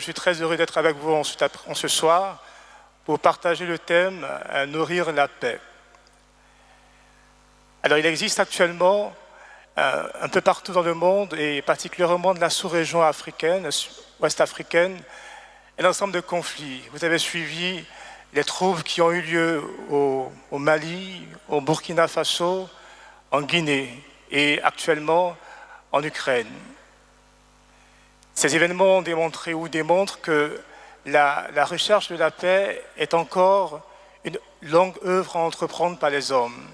suis très heureux d'être avec vous en ce soir pour partager le thème « Nourrir la paix ». Alors, il existe actuellement, un peu partout dans le monde, et particulièrement dans la sous-région africaine, ouest-africaine, un ensemble de conflits. Vous avez suivi les troubles qui ont eu lieu au Mali, au Burkina Faso, en Guinée et actuellement en Ukraine. Ces événements ont démontré ou démontrent que la recherche de la paix est encore une longue œuvre à entreprendre par les hommes.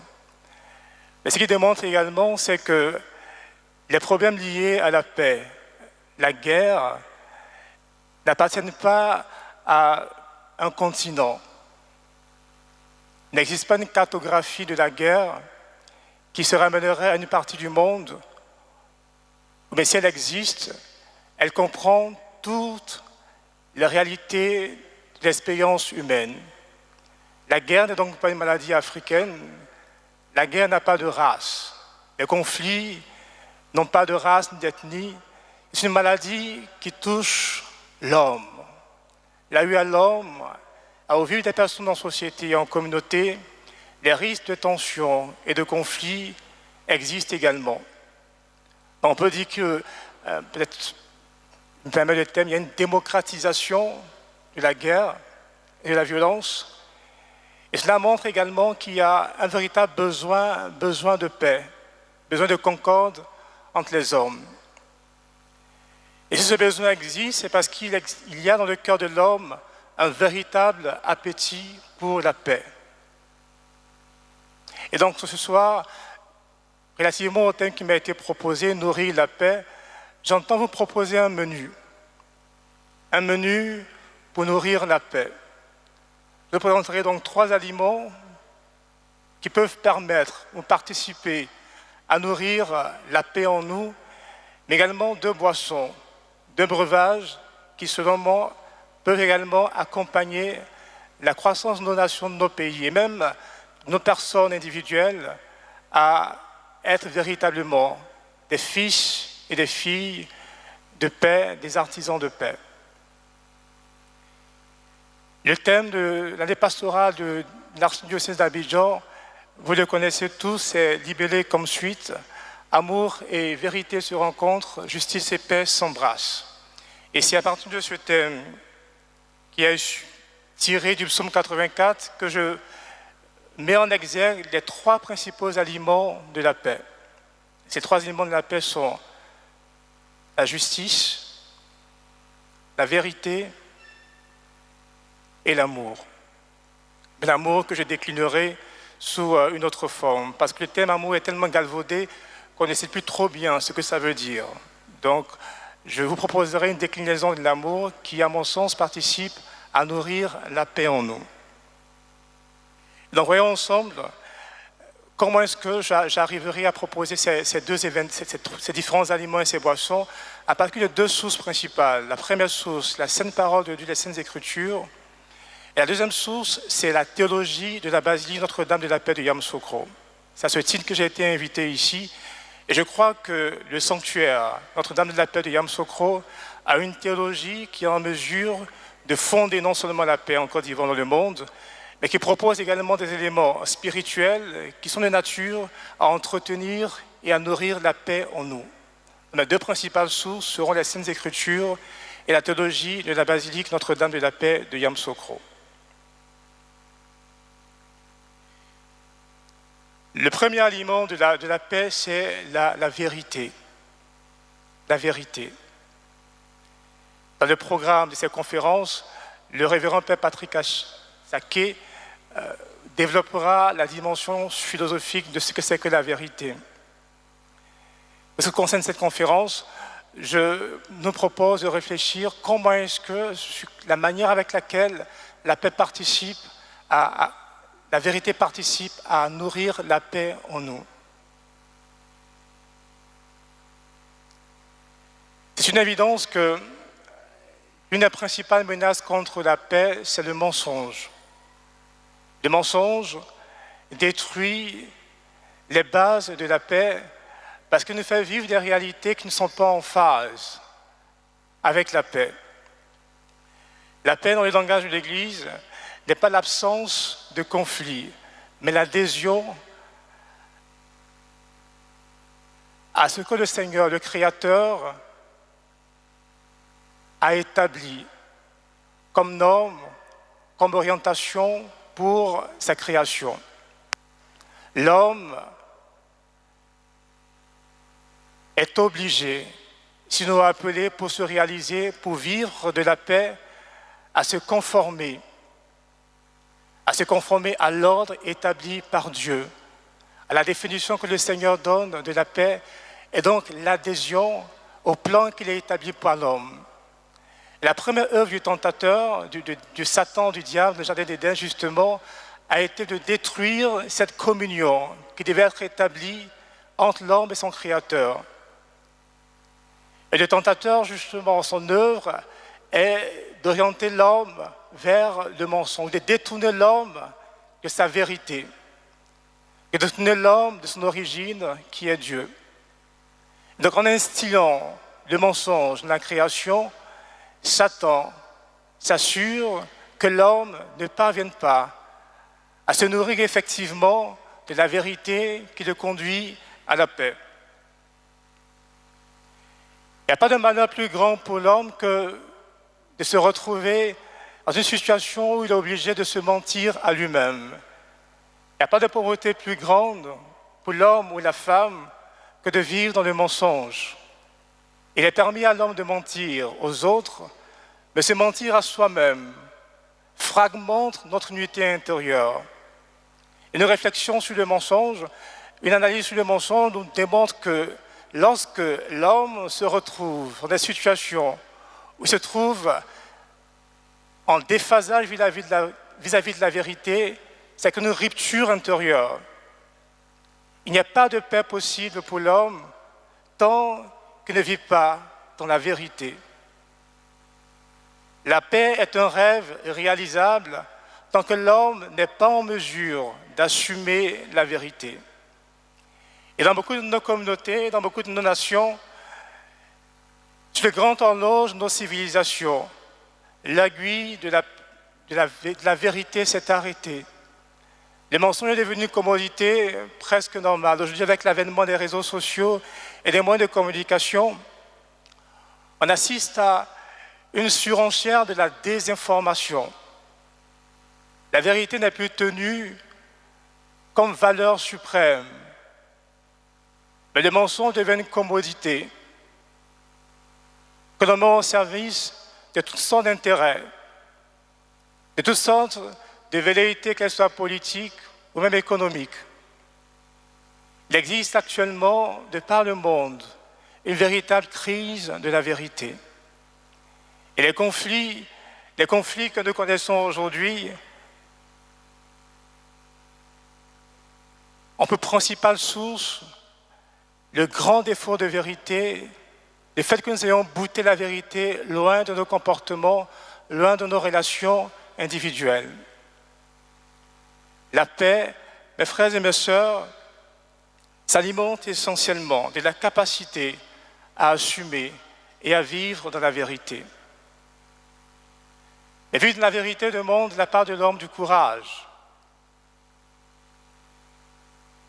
Mais ce qui démontre également, c'est que les problèmes liés à la paix, la guerre, n'appartiennent pas à un continent. Il n'existe pas une cartographie de la guerre qui se ramènerait à une partie du monde, mais si elle existe, elle comprend toutes les réalités de l'expérience humaine. La guerre n'est donc pas une maladie africaine, la guerre n'a pas de race. Les conflits n'ont pas de race ni d'ethnie, c'est une maladie qui touche l'homme. Là où il y a l'homme, au vu des personnes en société et en communauté, les risques de tension et de conflits existent également. On peut dire que, peut-être, me permet le thème, il y a une démocratisation de la guerre et de la violence. Et cela montre également qu'il y a un véritable besoin de paix, besoin de concorde entre les hommes. Et si ce besoin existe, c'est parce qu'il y a dans le cœur de l'homme un véritable appétit pour la paix. Et donc ce soir, relativement au thème qui m'a été proposé, nourrir la paix, j'entends vous proposer un menu pour nourrir la paix. Je vous présenterai donc 3 aliments qui peuvent permettre ou participer à nourrir la paix en nous, mais également 2 boissons, 2 breuvages qui, selon moi, peuvent également accompagner la croissance de nos nations, de nos pays, et même nos personnes individuelles à être véritablement des fils et des filles de paix, des artisans de paix. Le thème de l'année pastorale de l'archidiocèse d'Abidjan, vous le connaissez tous, c'est libellé comme suite: amour et vérité se rencontrent, justice et paix s'embrassent. Et c'est à partir de ce thème qui est tiré du psaume 84 que je mets en exergue les 3 principaux aliments de la paix. Ces 3 aliments de la paix sont la justice, la vérité et l'amour. L'amour que je déclinerai sous une autre forme, parce que le thème amour est tellement galvaudé qu'on ne sait plus trop bien ce que ça veut dire. Donc, je vous proposerai une déclinaison de l'amour qui, à mon sens, participe à nourrir la paix en nous. Donc, voyons ensemble comment est-ce que j'arriverai à proposer ces différents aliments et ces boissons à partir de 2 sources principales. La première source, la Sainte Parole de Dieu, les Saintes Écritures. Et la deuxième source, c'est la théologie de la basilique Notre-Dame de la Paix de Yamoussoukro. C'est à ce titre que j'ai été invité ici. Et je crois que le sanctuaire Notre-Dame de la Paix de Yamoussoukro a une théologie qui est en mesure de fonder non seulement la paix en Côte d'Ivoire dans le monde, mais qui propose également des éléments spirituels qui sont de nature à entretenir et à nourrir la paix en nous. Les 2 principales sources seront les Saintes Écritures et la théologie de la basilique Notre-Dame de la Paix de Yamoussoukro. Le premier aliment de la paix, c'est la vérité. La vérité. Dans le programme de ces conférences, le révérend Père Patrick Saké développera la dimension philosophique de ce que c'est que la vérité. En ce qui concerne cette conférence, je nous propose de réfléchir comment est-ce que la manière avec laquelle la paix participe la vérité participe à nourrir la paix en nous. C'est une évidence que l'une des principales menaces contre la paix, c'est le mensonge. Le mensonge détruit les bases de la paix parce qu'il nous fait vivre des réalités qui ne sont pas en phase avec la paix. La paix dans le langage de l'Église n'est pas l'absence de conflit, mais l'adhésion à ce que le Seigneur, le Créateur, a établi comme norme, comme orientation pour sa création. L'homme est obligé, sinon appelé pour se réaliser, pour vivre de la paix, à se conformer à l'ordre établi par Dieu, à la définition que le Seigneur donne de la paix, et donc l'adhésion au plan qu'il a établi pour l'homme. La première œuvre du tentateur, du Satan, du diable, du jardin d'Éden, justement, a été de détruire cette communion qui devait être établie entre l'homme et son Créateur. Et le tentateur, justement, son œuvre est d'orienter l'homme vers le mensonge, de détourner l'homme de sa vérité, et de détourner l'homme de son origine qui est Dieu. Donc en instillant le mensonge dans la création, Satan s'assure que l'homme ne parvienne pas à se nourrir effectivement de la vérité qui le conduit à la paix. Il n'y a pas de malheur plus grand pour l'homme que de se retrouver dans une situation où il est obligé de se mentir à lui-même. Il n'y a pas de pauvreté plus grande pour l'homme ou la femme que de vivre dans le mensonge. Il est permis à l'homme de mentir aux autres, mais se mentir à soi-même fragmente notre unité intérieure. Une réflexion sur le mensonge, une analyse sur le mensonge nous démontre que lorsque l'homme se retrouve dans des situations où il se trouve en déphasage vis-à-vis de la vérité, c'est une rupture intérieure. Il n'y a pas de paix possible pour l'homme tant qu'il ne vit pas dans la vérité. La paix est un rêve réalisable tant que l'homme n'est pas en mesure d'assumer la vérité. Et dans beaucoup de nos communautés, dans beaucoup de nos nations, sur le grand horloge de nos civilisations, l'aiguille de la vérité s'est arrêtée. Les mensonges sont devenus une commodité presque normale. Aujourd'hui, avec l'avènement des réseaux sociaux et des moyens de communication, on assiste à une surenchère de la désinformation. La vérité n'est plus tenue comme valeur suprême, mais les mensonges deviennent une commodité que l'on met au service de toutes sortes d'intérêts, de toutes sortes de velléités, qu'elles soient politiques ou même économiques. Il existe actuellement, de par le monde, une véritable crise de la vérité. Et les conflits que nous connaissons aujourd'hui ont pour principale source le grand défaut de vérité, le fait que nous ayons bouté la vérité loin de nos comportements, loin de nos relations individuelles. La paix, mes frères et mes sœurs, s'alimente essentiellement de la capacité à assumer et à vivre dans la vérité. Mais vivre dans la vérité demande de la part de l'homme du courage.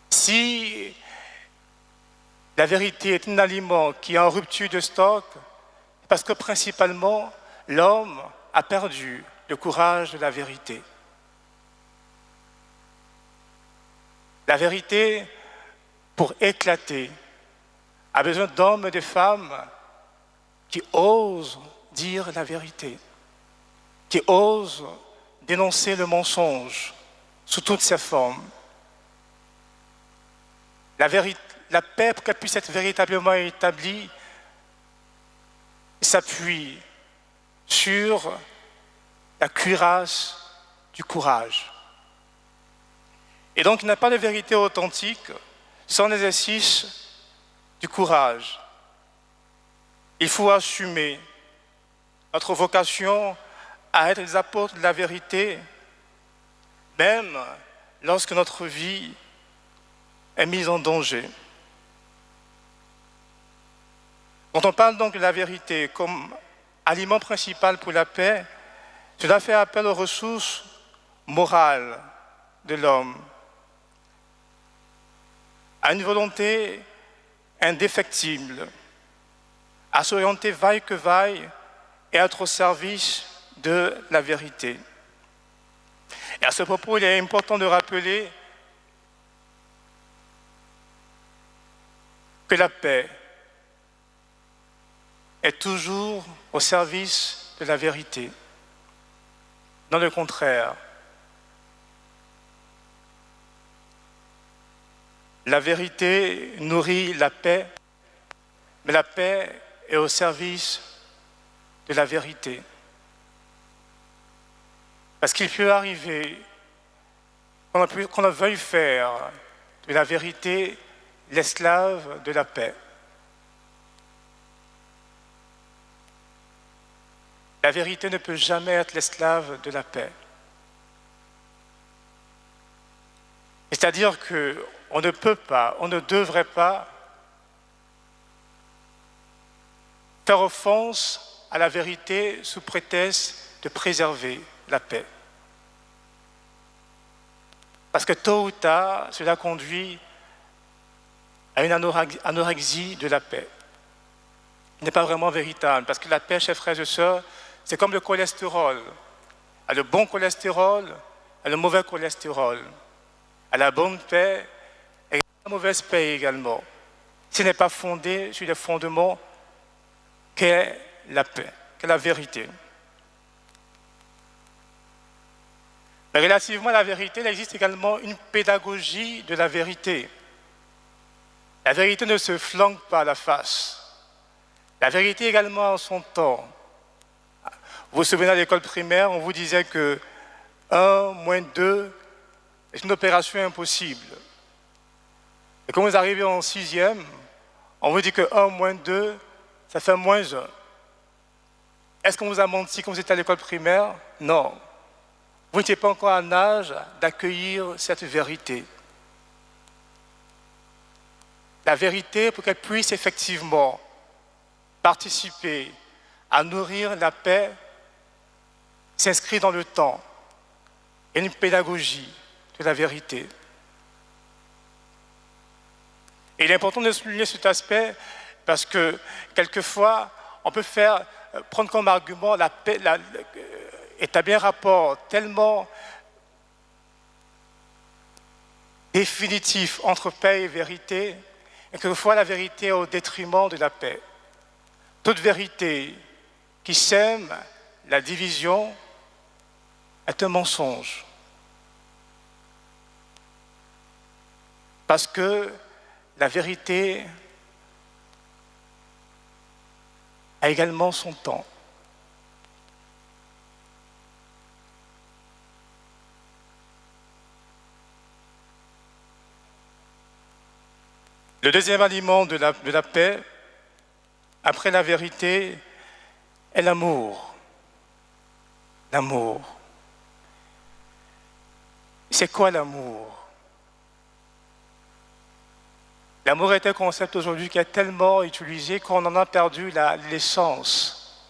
Si la vérité est un aliment qui est en rupture de stock, parce que principalement, l'homme a perdu le courage de la vérité. La vérité, pour éclater, a besoin d'hommes et de femmes qui osent dire la vérité, qui osent dénoncer le mensonge sous toutes ses formes. La paix, pour qu'elle puisse être véritablement établie, s'appuie sur la cuirasse du courage. Et donc, il n'y a pas de vérité authentique sans l'exercice du courage. Il faut assumer notre vocation à être les apôtres de la vérité, même lorsque notre vie est mise en danger. Quand on parle donc de la vérité comme aliment principal pour la paix, Cela fait appel aux ressources morales de l'homme, à une volonté indéfectible, à s'orienter vaille que vaille et être au service de la vérité. Et à ce propos, il est important de rappeler que la paix est toujours au service de la vérité. Dans le contraire, la vérité nourrit la paix, mais la paix est au service de la vérité. Parce qu'il peut arriver qu'on veuille faire de la vérité l'esclave de la paix. La vérité ne peut jamais être l'esclave de la paix. C'est-à-dire qu'on ne peut pas, on ne devrait pas faire offense à la vérité sous prétexte de préserver la paix. Parce que tôt ou tard, cela conduit à une anorexie de la paix. Il n'est pas vraiment véritable, parce que la paix, chers frères et sœurs, c'est comme le cholestérol. Il y a le bon cholestérol, il y a le mauvais cholestérol. À la bonne paix et la mauvaise paix également. Ce n'est pas fondé sur les fondements qu'est la paix, qu'est la vérité. Mais relativement à la vérité, il existe également une pédagogie de la vérité. La vérité ne se flanque pas à la face. La vérité également a son temps. Vous vous souvenez à l'école primaire, on vous disait que 1 moins 2 est une opération impossible. Et quand vous arrivez en 6e, on vous dit que 1 moins 2, ça fait moins 1. Est-ce qu'on vous a menti quand vous étiez à l'école primaire? Non. Vous n'étiez pas encore en âge d'accueillir cette vérité. La vérité, pour qu'elle puisse effectivement participer à nourrir la paix, s'inscrit dans le temps. Il y a une pédagogie de la vérité. Et il est important de souligner cet aspect parce que quelquefois, on peut prendre comme argument la paix, établir un rapport tellement définitif entre paix et vérité, et quelquefois la vérité est au détriment de la paix. Toute vérité qui sème la division est un mensonge. Parce que la vérité a également son temps. Le deuxième aliment de la paix, après la vérité, est l'amour. L'amour. C'est quoi l'amour? L'amour est un concept aujourd'hui qui est tellement utilisé qu'on en a perdu l'essence.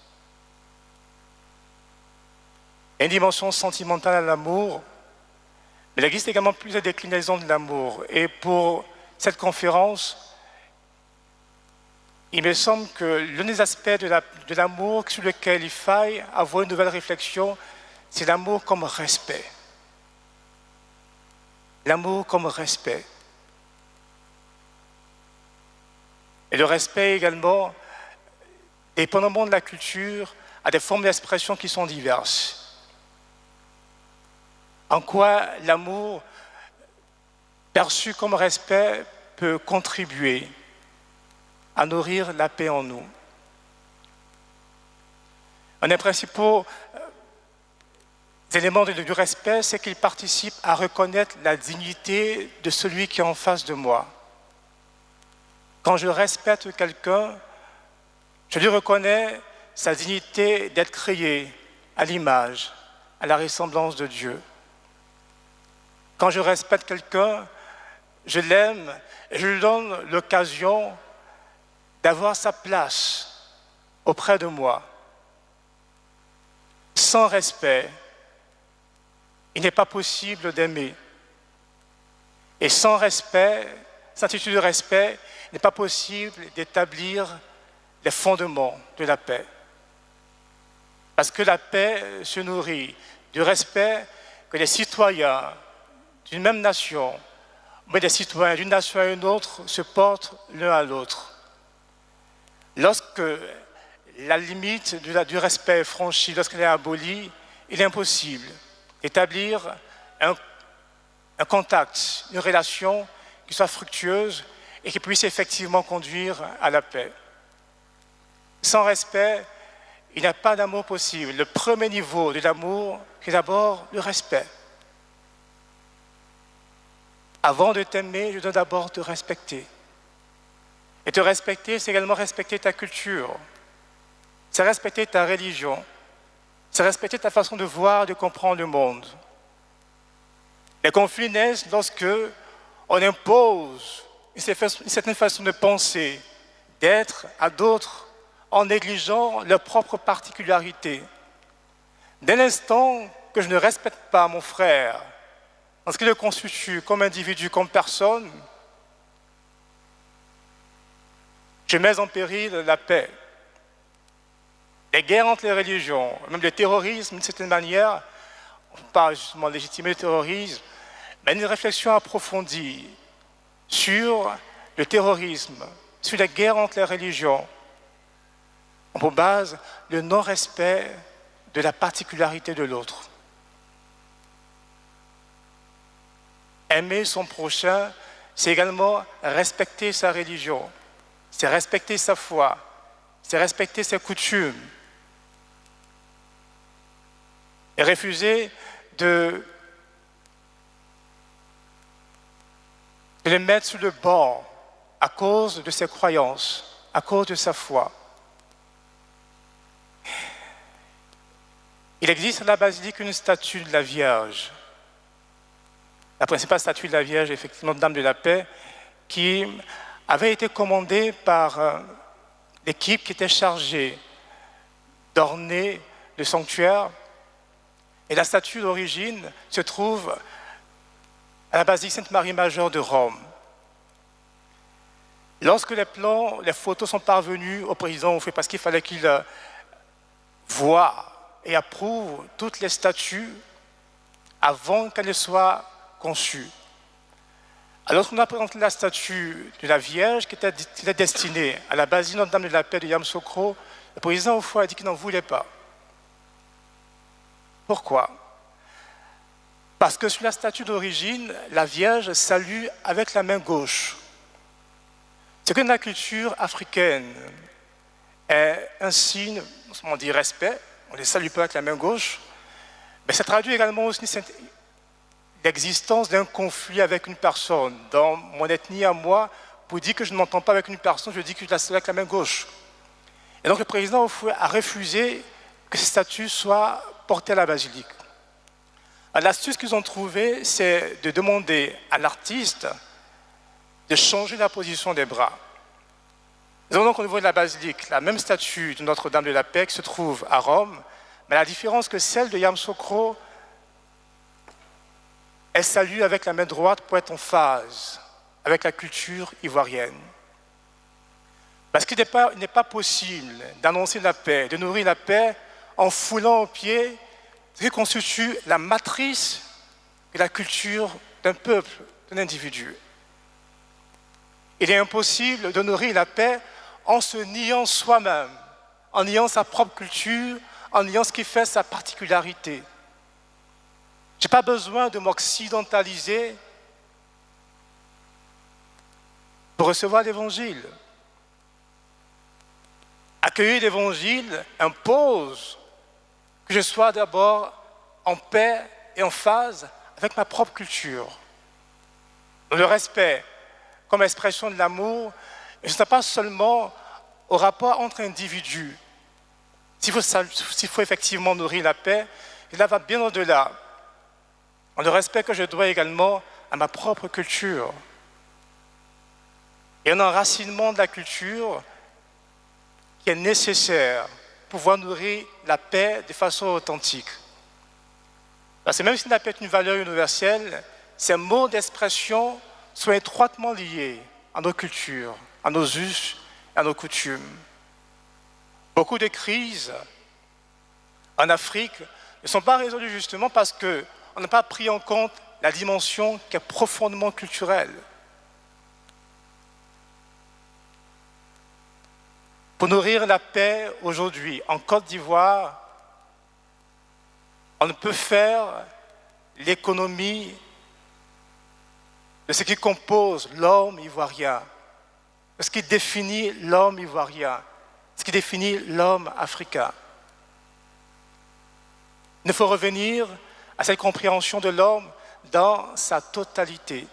Il y a une dimension sentimentale à l'amour, mais il existe également plusieurs déclinaisons de l'amour. Et pour cette conférence, il me semble que l'un des aspects de l'amour sur lequel il faille avoir une nouvelle réflexion, c'est l'amour comme respect. L'amour comme respect. Et le respect également, dépendamment de la culture, a des formes d'expression qui sont diverses. En quoi l'amour perçu comme respect peut contribuer à nourrir la paix en nous. Un des principaux éléments du respect, c'est qu'il participe à reconnaître la dignité de celui qui est en face de moi. Quand je respecte quelqu'un, je lui reconnais sa dignité d'être créé à l'image, à la ressemblance de Dieu. Quand je respecte quelqu'un, je l'aime et je lui donne l'occasion d'avoir sa place auprès de moi. sans respect, il n'est pas possible d'aimer. Et sans respect, sans attitude de respect, il n'est pas possible d'établir les fondements de la paix. Parce que la paix se nourrit du respect que les citoyens d'une même nation, mais des citoyens d'une nation à une autre, se portent l'un à l'autre. Lorsque la limite du respect est franchie, lorsqu'elle est abolie, il est impossible d'établir un contact, une relation qui soit fructueuse et qui puisse effectivement conduire à la paix. Sans respect, il n'y a pas d'amour possible. Le premier niveau de l'amour, c'est d'abord le respect. Avant de t'aimer, je dois d'abord te respecter. Et te respecter, c'est également respecter ta culture. C'est respecter ta religion. C'est respecter ta façon de voir, de comprendre le monde. Les conflits naissent lorsque on impose une certaine façon de penser, d'être à d'autres, en négligeant leurs propres particularités. Dès l'instant que je ne respecte pas mon frère, en ce qui le constitue comme individu, comme personne, je mets en péril la paix. Les guerres entre les religions, même le terrorisme, d'une certaine manière, on parle justement de légitimer le terrorisme, mais une réflexion approfondie sur le terrorisme, sur les guerres entre les religions, on pour base le non-respect de la particularité de l'autre. Aimer son prochain, c'est également respecter sa religion, c'est respecter sa foi, c'est respecter ses coutumes. Et refuser de le mettre sous le banc à cause de ses croyances, à cause de sa foi. Il existe à la basilique une statue de la Vierge. La principale statue de la Vierge, effectivement, Dame de la Paix, qui avait été commandée par l'équipe qui était chargée d'orner le sanctuaire. Et la statue d'origine se trouve à la basilique Sainte-Marie-Majeure de Rome. Lorsque les photos sont parvenues au président, parce qu'il fallait qu'il voie et approuve toutes les statues avant qu'elles ne soient conçues. Alors qu'on a présenté la statue de la Vierge qui était destinée à la basilique Notre-Dame de la Paix de Yamoussoukro, le président Houphouët a dit qu'il n'en voulait pas. Pourquoi? Parce que sur la statue d'origine, la Vierge salue avec la main gauche. C'est que dans la culture africaine est un signe, on dit respect, on ne les salue pas avec la main gauche, mais ça traduit également aussi l'existence d'un conflit avec une personne. Dans mon ethnie à moi, pour dire que je ne m'entends pas avec une personne, je dis que je la salue avec la main gauche. Et donc le président Houphouët a refusé que ces statues soient portées à la basilique. L'astuce qu'ils ont trouvée, c'est de demander à l'artiste de changer la position des bras. Nous avons donc au niveau de la basilique la même statue de Notre-Dame de la Paix qui se trouve à Rome, mais la différence que celle de Yamoussoukro, elle salue avec la main droite pour être en phase avec la culture ivoirienne. Parce qu'il n'est pas possible d'annoncer la paix, de nourrir la paix en foulant aux pieds ce qui constitue la matrice de la culture d'un peuple, d'un individu. Il est impossible de nourrir la paix en se niant soi-même, en niant sa propre culture, en niant ce qui fait sa particularité. Je n'ai pas besoin de m'occidentaliser pour recevoir l'Évangile. Accueillir l'Évangile impose que je sois d'abord en paix et en phase avec ma propre culture. Le respect, comme expression de l'amour, ne n'est pas seulement au rapport entre individus. S'il faut effectivement nourrir la paix, cela va bien au-delà. Le respect que je dois également à ma propre culture. Et un enracinement de la culture qui est nécessaire pouvoir nourrir la paix de façon authentique. Parce que même si la paix est une valeur universelle, ces mots d'expression sont étroitement liés à nos cultures, à nos us, à nos coutumes. Beaucoup de crises en Afrique ne sont pas résolues justement parce qu'on n'a pas pris en compte la dimension qui est profondément culturelle. Pour nourrir la paix aujourd'hui, en Côte d'Ivoire, on ne peut faire l'économie de ce qui compose l'homme ivoirien, de ce qui définit l'homme ivoirien, ce qui définit l'homme africain. Il faut revenir à cette compréhension de l'homme dans sa totalité.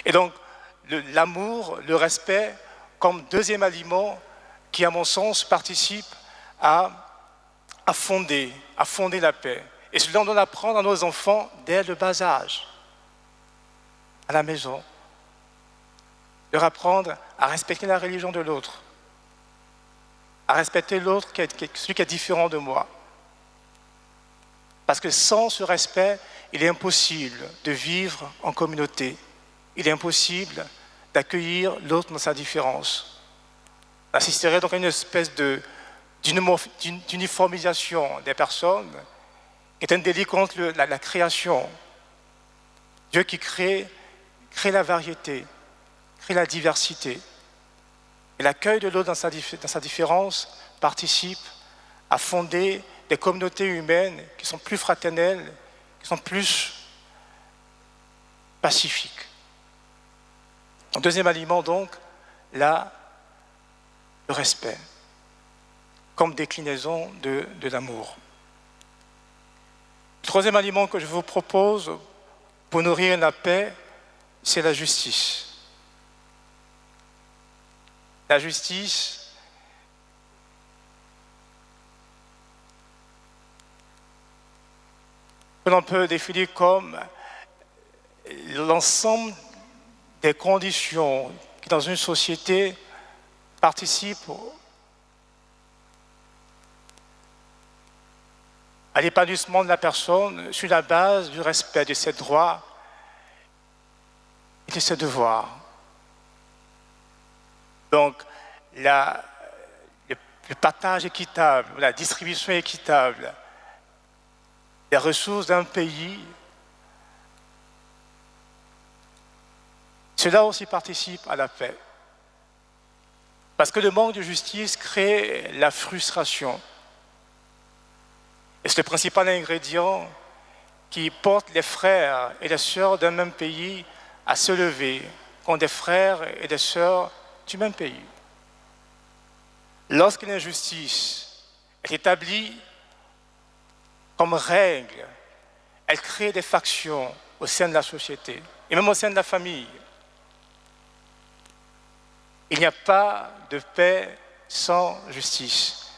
Et donc, l'amour, le respect, comme deuxième aliment qui, à mon sens, participe à fonder la paix. Et cela, on doit l'apprendre à nos enfants dès le bas âge, à la maison. Leur apprendre à respecter la religion de l'autre, à respecter l'autre, celui qui est différent de moi. Parce que sans ce respect, il est impossible de vivre en communauté. Il est impossible d'accueillir l'autre dans sa différence. On assisterait donc à une espèce d'uniformisation des personnes, qui est un délit contre la création. Dieu qui crée la variété, crée la diversité. Et l'accueil de l'autre dans sa différence participe à fonder des communautés humaines qui sont plus fraternelles, qui sont plus pacifiques. En deuxième aliment, donc, le respect, comme déclinaison de l'amour. Le troisième aliment que je vous propose pour nourrir la paix, c'est la justice. La justice, que l'on peut définir comme l'ensemble des conditions qui, dans une société, participent à l'épanouissement de la personne sur la base du respect de ses droits et de ses devoirs. Donc, le partage équitable, la distribution équitable des ressources d'un pays, cela aussi participe à la paix. Parce que le manque de justice crée la frustration. Et c'est le principal ingrédient qui porte les frères et les sœurs d'un même pays à se lever contre des frères et des sœurs du même pays. Lorsqu'une injustice est établie comme règle, elle crée des factions au sein de la société et même au sein de la famille. Il n'y a pas de paix sans justice.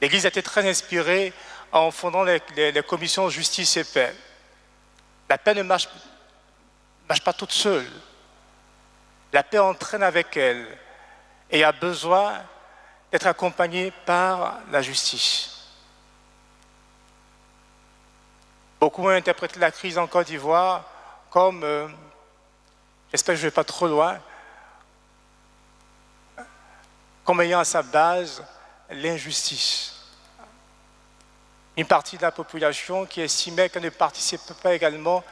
L'Église a été très inspirée en fondant les commissions justice et paix. La paix ne marche pas toute seule. La paix entraîne avec elle et a besoin d'être accompagnée par la justice. Beaucoup ont interprété la crise en Côte d'Ivoire comme, j'espère que je ne vais pas trop loin, comme ayant à sa base l'injustice. Une partie de la population qui estimait qu'elle ne participait pas également,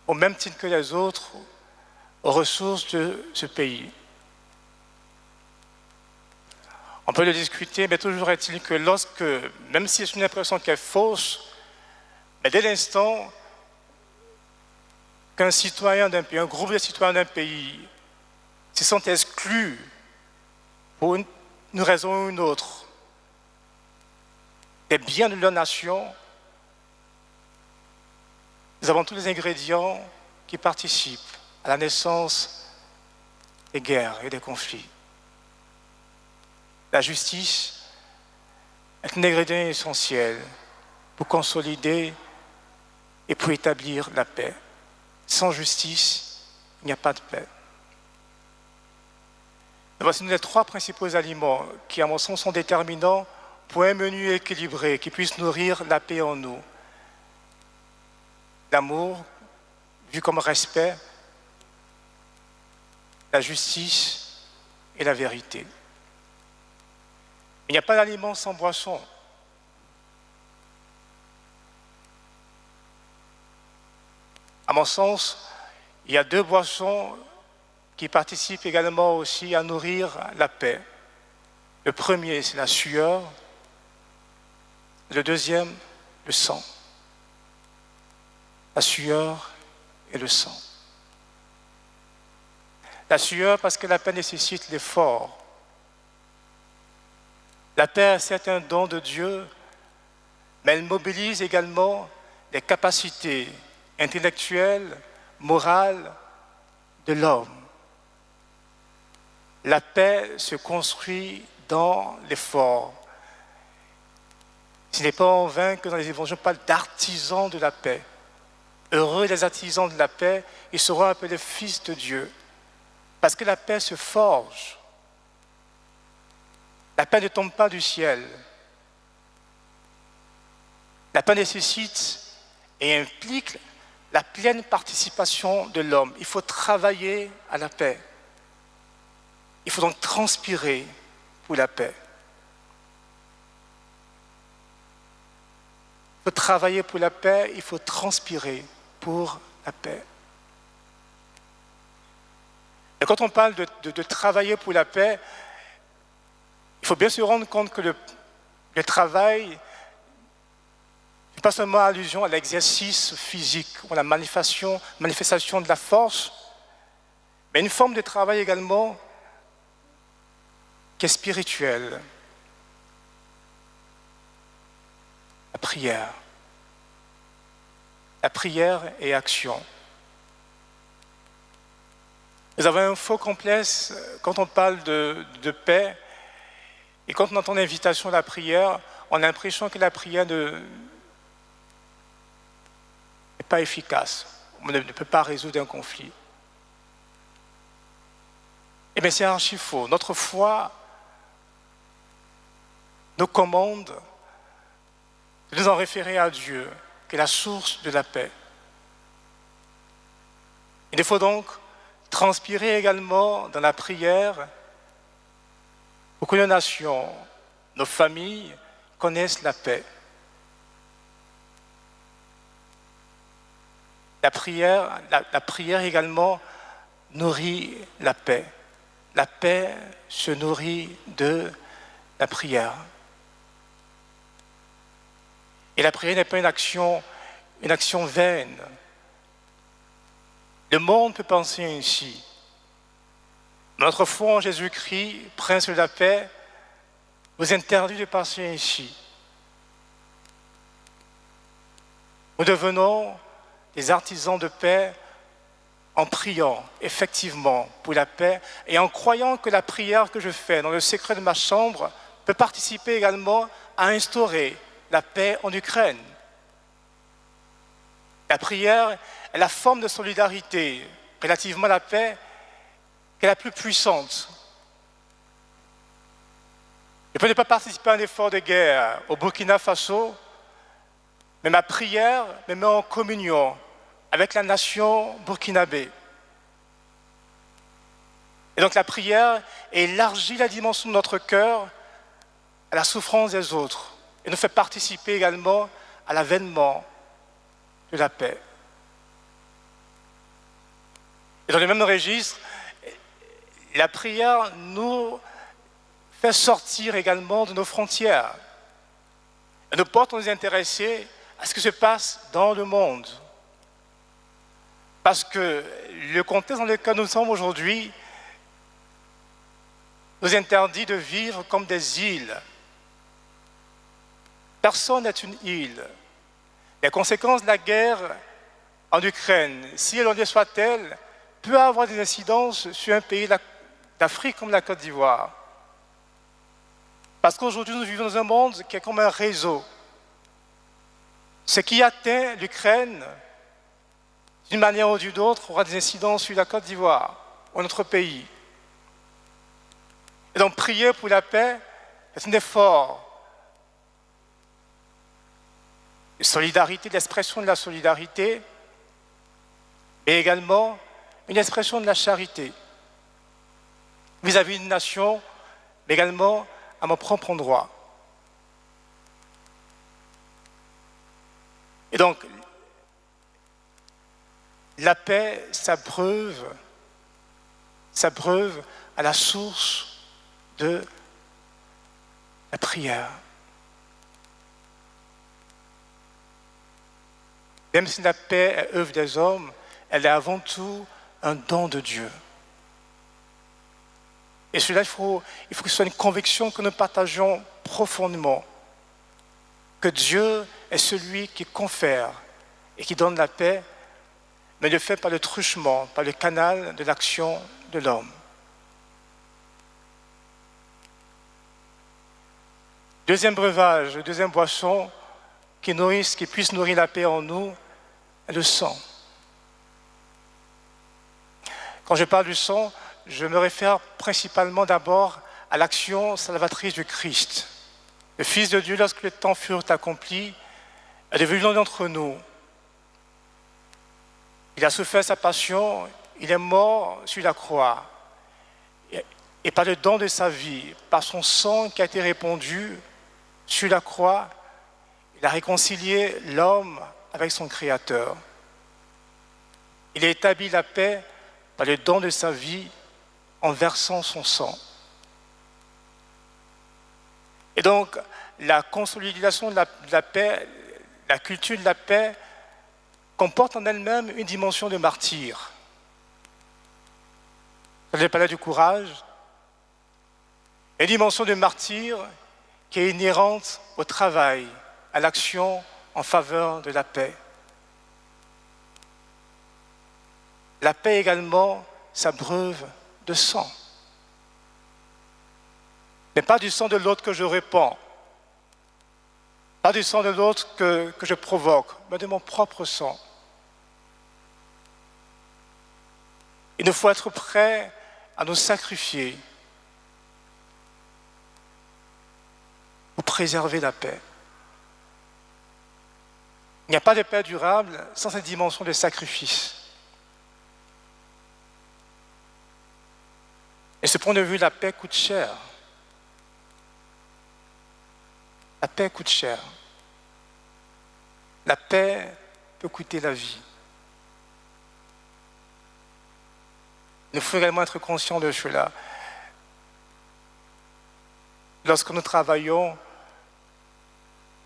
au même titre que les autres, aux ressources de ce pays. On peut le discuter, mais toujours est-il que même si c'est une impression qui est fausse, mais dès l'instant qu'un citoyen d'un pays, un groupe de citoyens d'un pays se sont exclus pour une raison ou une autre des biens de leur nation, nous avons tous les ingrédients qui participent à la naissance des guerres et des conflits. La justice est un ingrédient essentiel pour consolider et pour établir la paix. Sans justice, il n'y a pas de paix. Voici les trois principaux aliments qui, à mon sens, sont déterminants pour un menu équilibré qui puisse nourrir la paix en nous. L'amour, vu comme respect, la justice et la vérité. Il n'y a pas d'aliment sans boisson. À mon sens, il y a deux boissons qui participent également aussi à nourrir la paix. Le premier, c'est la sueur. Le deuxième, le sang. La sueur et le sang. La sueur parce que la paix nécessite l'effort. La paix, c'est un don de Dieu, mais elle mobilise également les capacités intellectuelles, morales de l'homme. La paix se construit dans l'effort. Ce n'est pas en vain que dans les évangiles, on parle d'artisans de la paix. Heureux les artisans de la paix, ils seront appelés fils de Dieu. Parce que la paix se forge. La paix ne tombe pas du ciel. La paix nécessite et implique la pleine participation de l'homme. Il faut travailler à la paix. Il faut donc transpirer pour la paix. Il faut travailler pour la paix, il faut transpirer pour la paix. Et quand on parle de travailler pour la paix, il faut bien se rendre compte que le travail n'est pas seulement allusion à l'exercice physique ou à la manifestation de la force, mais une forme de travail également qui est spirituelle. La prière. La prière et action. Nous avons un faux complexe quand on parle de paix et quand on entend l'invitation à la prière, on a l'impression que la prière n'est pas efficace, on ne peut pas résoudre un conflit. Eh bien, c'est archi faux. Notre foi nous commande de nous en référer à Dieu, qui est la source de la paix. Il faut donc transpirer également dans la prière pour que nos nations, nos familles connaissent la paix. La prière également nourrit la paix. La paix se nourrit de la prière. Et la prière n'est pas une action vaine. Le monde peut penser ainsi. Notre foi en Jésus-Christ, Prince de la paix, nous interdit de penser ainsi. Nous devenons des artisans de paix en priant effectivement pour la paix et en croyant que la prière que je fais dans le secret de ma chambre peut participer également à instaurer la paix en Ukraine. La prière est la forme de solidarité relativement à la paix qui est la plus puissante. Je peux ne pas participer à un effort de guerre au Burkina Faso, mais ma prière me met en communion avec la nation burkinabé. Et donc la prière élargit la dimension de notre cœur à la souffrance des autres et nous fait participer également à l'avènement de la paix. Et dans le même registre, la prière nous fait sortir également de nos frontières. Et nous porte à nous intéresser à ce qui se passe dans le monde. Parce que le contexte dans lequel nous sommes aujourd'hui nous interdit de vivre comme des îles. Personne n'est une île. Les conséquences de la guerre en Ukraine, si éloignée soit-elle, peut avoir des incidences sur un pays d'Afrique comme la Côte d'Ivoire. Parce qu'aujourd'hui, nous vivons dans un monde qui est comme un réseau. Ce qui atteint l'Ukraine, d'une manière ou d'une autre, aura des incidences sur la Côte d'Ivoire ou notre pays. Et donc prier pour la paix, c'est un effort de solidarité, l'expression de la solidarité, mais également une expression de la charité vis-à-vis d'une nation, mais également à mon propre endroit. Et donc, la paix s'abreuve à la source de la prière. Même si la paix est œuvre des hommes, elle est avant tout un don de Dieu. Et cela, il faut que ce soit une conviction que nous partageons profondément. Que Dieu est celui qui confère et qui donne la paix, mais le fait par le truchement, par le canal de l'action de l'homme. Deuxième breuvage, deuxième boisson qui puisse nourrir la paix en nous, est le sang. Quand je parle du sang, je me réfère principalement d'abord à l'action salvatrice du Christ. Le Fils de Dieu, lorsque les temps furent accomplis, est devenu l'un d'entre nous. Il a souffert sa passion, il est mort sur la croix. Et par le don de sa vie, par son sang qui a été répandu sur la croix, il a réconcilié l'homme avec son Créateur. Il a établi la paix par le don de sa vie en versant son sang. Et donc, la consolidation de la paix, la culture de la paix, comporte en elle-même une dimension de martyr. J'ai parlé du courage, une dimension de martyr qui est inhérente au travail, à l'action en faveur de la paix. La paix également s'abreuve de sang. Mais pas du sang de l'autre que je répands, pas du sang de l'autre que je provoque, mais de mon propre sang. Il nous faut être prêt à nous sacrifier pour préserver la paix. Il n'y a pas de paix durable sans cette dimension de sacrifice. Et ce point de vue, la paix coûte cher. La paix coûte cher. La paix peut coûter la vie. Il faut également être conscient de cela. Lorsque nous travaillons,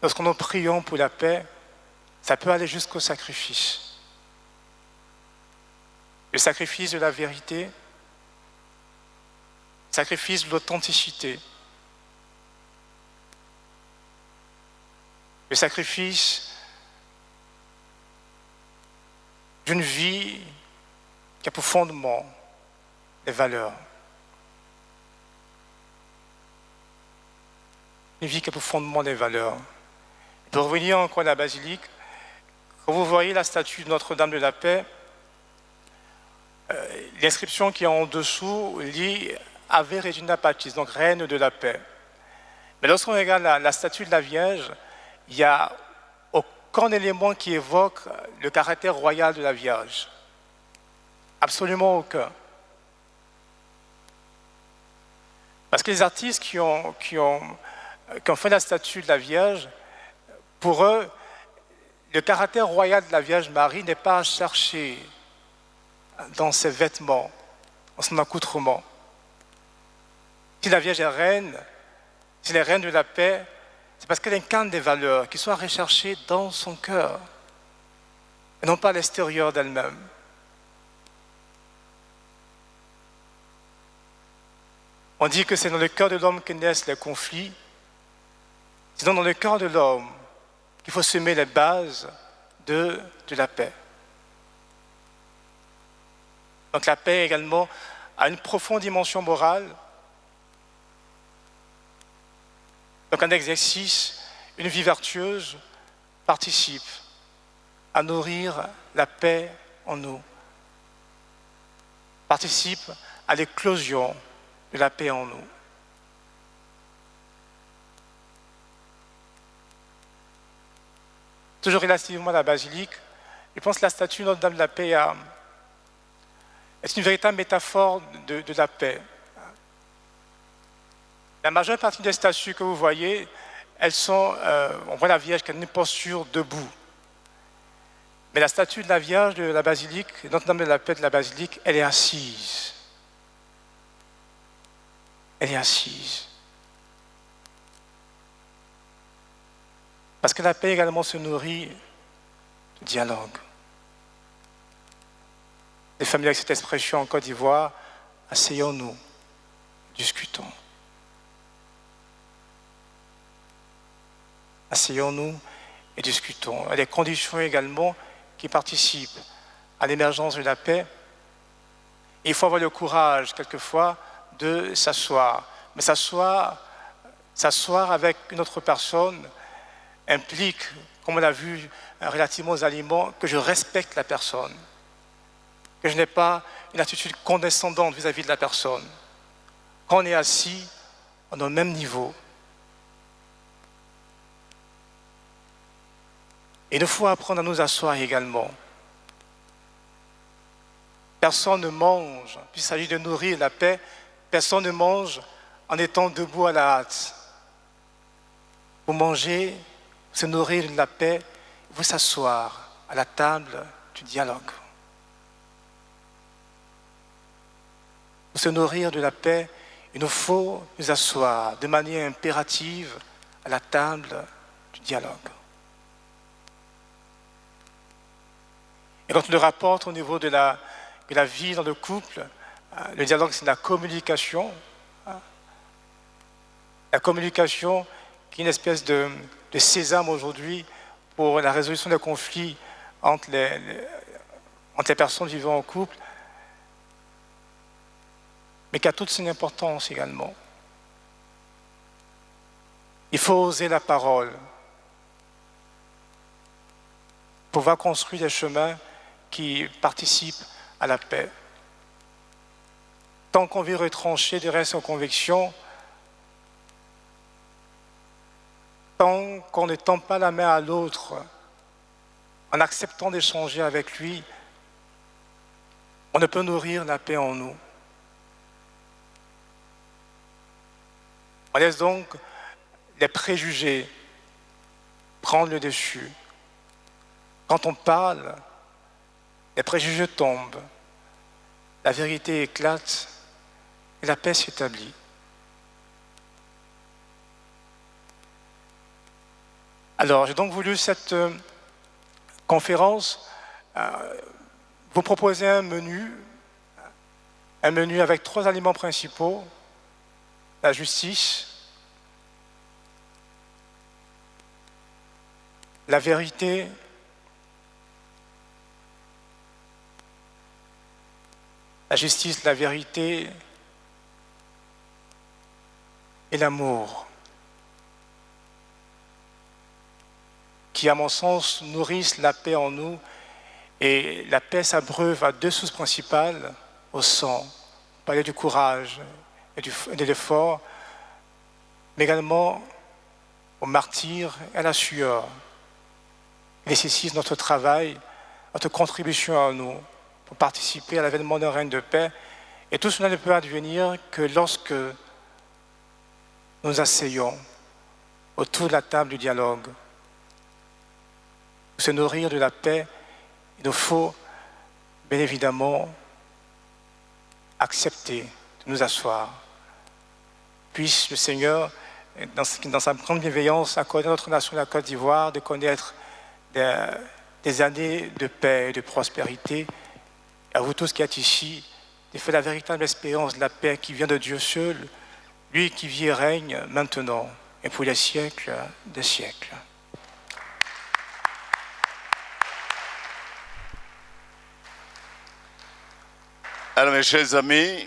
lorsque nous prions pour la paix, ça peut aller jusqu'au sacrifice. Le sacrifice de la vérité, le sacrifice de l'authenticité, le sacrifice d'une vie qui a pour fondement les valeurs. Une vie qui a pour fondement les valeurs. Pour revenir encore à la basilique, quand vous voyez la statue de Notre-Dame de la Paix, l'inscription qui est en dessous lit Ave Regina Pacis, donc Reine de la Paix. Mais lorsqu'on regarde la statue de la Vierge, il n'y a aucun élément qui évoque le caractère royal de la Vierge. Absolument aucun. Parce que les artistes qui ont fait la statue de la Vierge, pour eux, le caractère royal de la Vierge Marie n'est pas à chercher dans ses vêtements, dans son accoutrement. Si la Vierge est reine, si elle est reine de la paix, c'est parce qu'elle incarne des valeurs qui sont recherchées dans son cœur et non pas à l'extérieur d'elle-même. On dit que c'est dans le cœur de l'homme que naissent les conflits. C'est donc dans le cœur de l'homme qu'il faut semer les bases de la paix. Donc la paix également a une profonde dimension morale. Donc un exercice, une vie vertueuse participe à nourrir la paix en nous. Participe à l'éclosion de la paix en nous. Toujours relativement à la basilique, je pense que la statue de Notre-Dame de la Paix est une véritable métaphore de la paix. La majeure partie des statues que vous voyez, on voit la Vierge qui a une posture debout. Mais la statue de la Vierge de la basilique, Notre-Dame de la Paix de la basilique, elle est assise. Elle est assise. Parce que la paix également se nourrit de dialogue. Les familles avec cette expression en Côte d'Ivoire, asseyons-nous, discutons. Asseyons-nous et discutons. Il y a des conditions également qui participent à l'émergence de la paix. Et il faut avoir le courage, quelquefois, de s'asseoir. Mais s'asseoir avec une autre personne implique, comme on l'a vu relativement aux aliments, que je respecte la personne, que je n'ai pas une attitude condescendante vis-à-vis de la personne. Quand on est assis, on est au même niveau. Et il faut apprendre à nous asseoir également. Personne ne mange, puisqu'il s'agit de nourrir la paix, personne ne mange en étant debout à la hâte. Pour manger, se nourrir de la paix, il faut s'asseoir à la table du dialogue. Pour se nourrir de la paix, il nous faut nous asseoir de manière impérative à la table du dialogue. Et quand on le rapporte au niveau de la vie dans le couple, le dialogue, c'est la communication. La communication qui est une espèce de sésame aujourd'hui pour la résolution des conflits entre les personnes vivant en couple, mais qui a toute son importance également. Il faut oser la parole pour pouvoir construire des chemins qui participent à la paix. Tant qu'on veut retrancher des restes en conviction, tant qu'on ne tend pas la main à l'autre en acceptant d'échanger avec lui, on ne peut nourrir la paix en nous. On laisse donc les préjugés prendre le dessus. Quand on parle, les préjugés tombent, la vérité éclate et la paix s'établit. Alors, j'ai donc voulu cette conférence vous proposer un menu avec 3 aliments principaux: la justice, la vérité et l'amour, qui, à mon sens, nourrissent la paix en nous. Et la paix s'abreuve à 2 sources principales: au sang, on parlait du courage et de l'effort, mais également au martyre et à la sueur. Il nécessite notre travail, notre contribution à nous pour participer à l'avènement d'un règne de paix. Et tout cela ne peut advenir que lorsque nous asseyons autour de la table du dialogue. Pour se nourrir de la paix, il nous faut bien évidemment accepter de nous asseoir. Puisse le Seigneur, dans sa grande bienveillance, accorder à notre nation, la Côte d'Ivoire, de connaître des années de paix et de prospérité. Et à vous tous qui êtes ici, de faire la véritable expérience de la paix qui vient de Dieu seul, lui qui vit et règne maintenant et pour les siècles des siècles. Alors mes chers amis,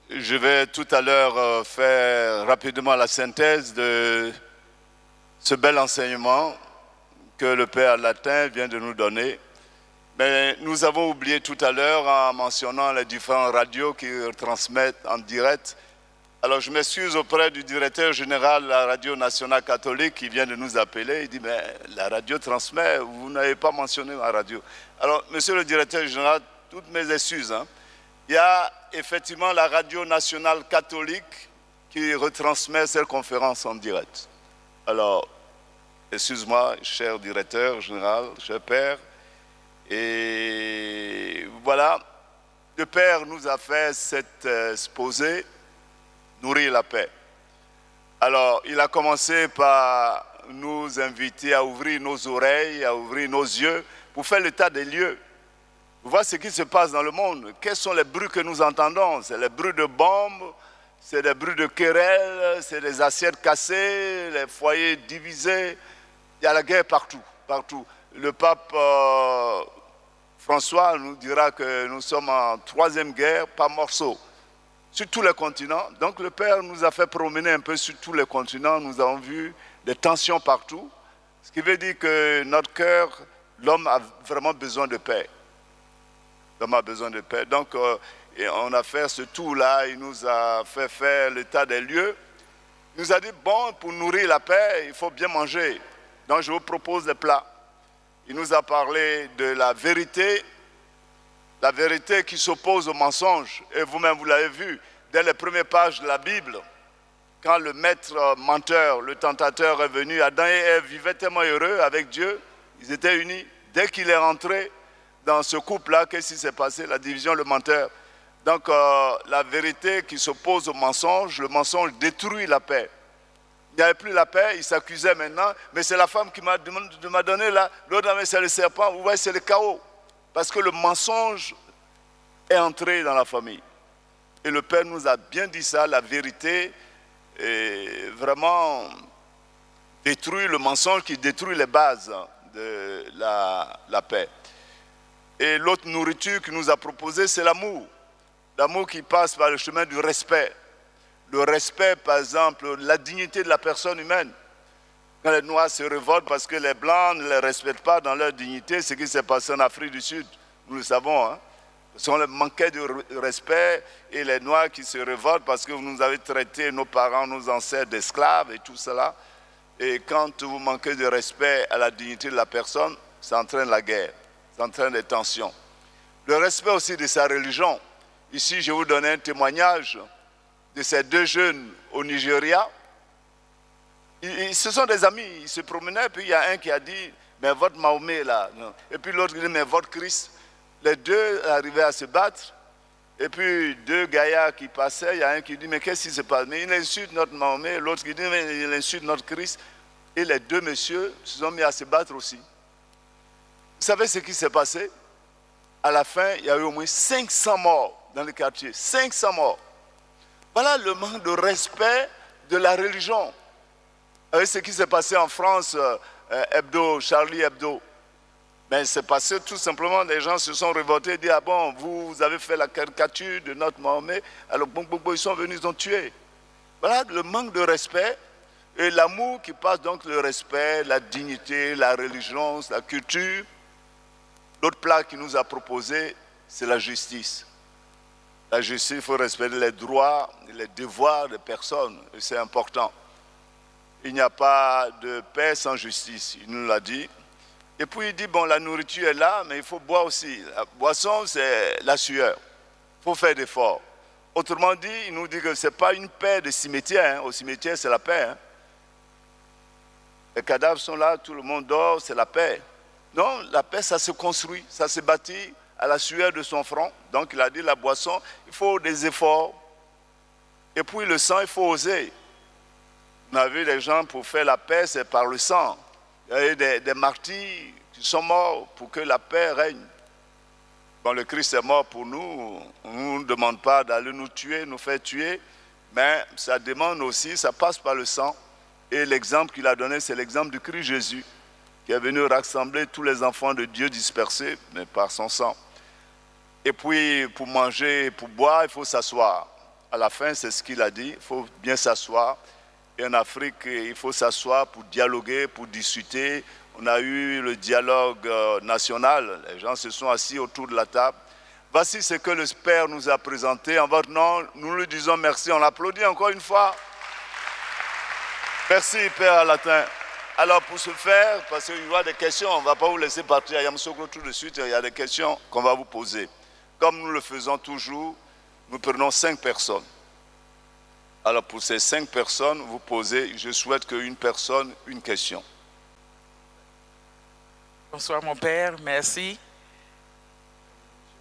je vais tout à l'heure faire rapidement la synthèse de ce bel enseignement que le Père Latin vient de nous donner. Mais nous avons oublié tout à l'heure, en mentionnant les différentes radios qui transmettent en direct, Alors je m'excuse auprès du directeur général de la radio nationale catholique qui vient de nous appeler. Il dit, mais la radio transmet, vous n'avez pas mentionné la radio. Alors, monsieur le directeur général, toutes mes excuses. Il y a effectivement la radio nationale catholique qui retransmet cette conférence en direct. Alors, excuse-moi, cher directeur général, cher père. Et voilà, le père nous a fait cet exposé. Nourrir la paix. Alors, il a commencé par nous inviter à ouvrir nos oreilles, à ouvrir nos yeux, pour faire l'état des lieux. Vous voyez ce qui se passe dans le monde. Quels sont les bruits que nous entendons? C'est les bruits de bombes, c'est les bruits de querelles, c'est les assiettes cassées, les foyers divisés. Il y a la guerre partout, partout. Le pape François nous dira que nous sommes en 3e guerre par morceaux. Sur tous les continents. Donc le Père nous a fait promener un peu sur tous les continents. Nous avons vu des tensions partout. Ce qui veut dire que notre cœur, l'homme a vraiment besoin de paix. L'homme a besoin de paix. Donc on a fait ce tour-là. Il nous a fait faire l'état des lieux. Il nous a dit, bon, pour nourrir la paix, il faut bien manger. Donc je vous propose des plats. Il nous a parlé de la vérité qui s'oppose au mensonge. Et vous-même, vous l'avez vu, dès les premières pages de la Bible, quand le maître menteur, le tentateur est venu, Adam et Ève vivaient tellement heureux avec Dieu, ils étaient unis. Dès qu'il est rentré dans ce couple-là, qu'est-ce qui s'est passé? La division, le menteur. Donc, la vérité qui s'oppose au mensonge, le mensonge détruit la paix. Il n'y avait plus la paix, il s'accusait maintenant, mais c'est la femme qui m'a donné là, l'autre, c'est le serpent, vous voyez, c'est le chaos. Parce que le mensonge est entré dans la famille. Et le Père nous a bien dit ça, la vérité est vraiment détruit le mensonge qui détruit les bases de la paix. Et l'autre nourriture qu'il nous a proposée, c'est l'amour. L'amour qui passe par le chemin du respect. Le respect, par exemple, la dignité de la personne humaine. Quand les Noirs se révoltent parce que les Blancs ne les respectent pas dans leur dignité, ce qui s'est passé en Afrique du Sud, nous le savons. Parce qu'on manquait de respect et les Noirs qui se révoltent parce que vous nous avez traité, nos parents, nos ancêtres, d'esclaves et tout cela. Et quand vous manquez de respect à la dignité de la personne, ça entraîne la guerre, ça entraîne des tensions. Le respect aussi de sa religion. Ici, je vous donne un témoignage de ces deux jeunes au Nigeria. Ce sont des amis, ils se promenaient, puis il y a un qui a dit, mais votre Mahomet là, non. Et puis l'autre qui dit, mais votre Christ. Les deux arrivaient à se battre, et puis deux gaillards qui passaient, il y a un qui dit, mais qu'est-ce qui se passe? Mais il insulte notre Mahomet, l'autre qui dit, mais il insulte notre Christ. Et les deux messieurs se sont mis à se battre aussi. Vous savez ce qui s'est passé? À la fin, il y a eu au moins 500 morts dans le quartier, 500 morts. Voilà le manque de respect de la religion. Vous savez ce qui s'est passé en France, Charlie Hebdo. Mais c'est passé tout simplement, les gens se sont révoltés et dit, ah bon, vous avez fait la caricature de notre Mahomet, alors ils sont venus, ils ont tué. Voilà le manque de respect et l'amour qui passe donc le respect, la dignité, la religion, la culture. L'autre plat qu'il nous a proposé, c'est la justice. La justice, il faut respecter les droits et les devoirs des personnes, et c'est important. Il n'y a pas de paix sans justice, il nous l'a dit. Et puis il dit, bon, la nourriture est là, mais il faut boire aussi. La boisson, c'est la sueur. Il faut faire d'efforts. Autrement dit, il nous dit que ce n'est pas une paix de cimetière. Au cimetière, c'est la paix. Les cadavres sont là, tout le monde dort, c'est la paix. Non, la paix, ça se construit, ça se bâtit à la sueur de son front. Donc il a dit, la boisson, il faut des efforts. Et puis le sang, il faut oser. On a vu les gens, pour faire la paix, c'est par le sang. Il y a eu des martyrs qui sont morts pour que la paix règne. Bon, le Christ est mort pour nous. On ne nous demande pas d'aller nous tuer, nous faire tuer. Mais ça demande aussi, ça passe par le sang. Et l'exemple qu'il a donné, c'est l'exemple du Christ Jésus, qui est venu rassembler tous les enfants de Dieu dispersés, mais par son sang. Et puis, pour manger, pour boire, il faut s'asseoir. À la fin, c'est ce qu'il a dit, il faut bien s'asseoir. Et en Afrique, il faut s'asseoir pour dialoguer, pour discuter. On a eu le dialogue national. Les gens se sont assis autour de la table. Voici ce que le Père nous a présenté. En votre nom, nous lui disons merci. On l'applaudit encore une fois. Merci, Père Alatin. Alors, pour ce faire, parce qu'il y aura des questions, on ne va pas vous laisser partir à Yamoussoukro tout de suite. Il y a des questions qu'on va vous poser. Comme nous le faisons toujours, nous prenons 5 personnes. Alors, pour ces 5 personnes, vous posez, je souhaite qu'une personne, une question. Bonsoir mon père, merci.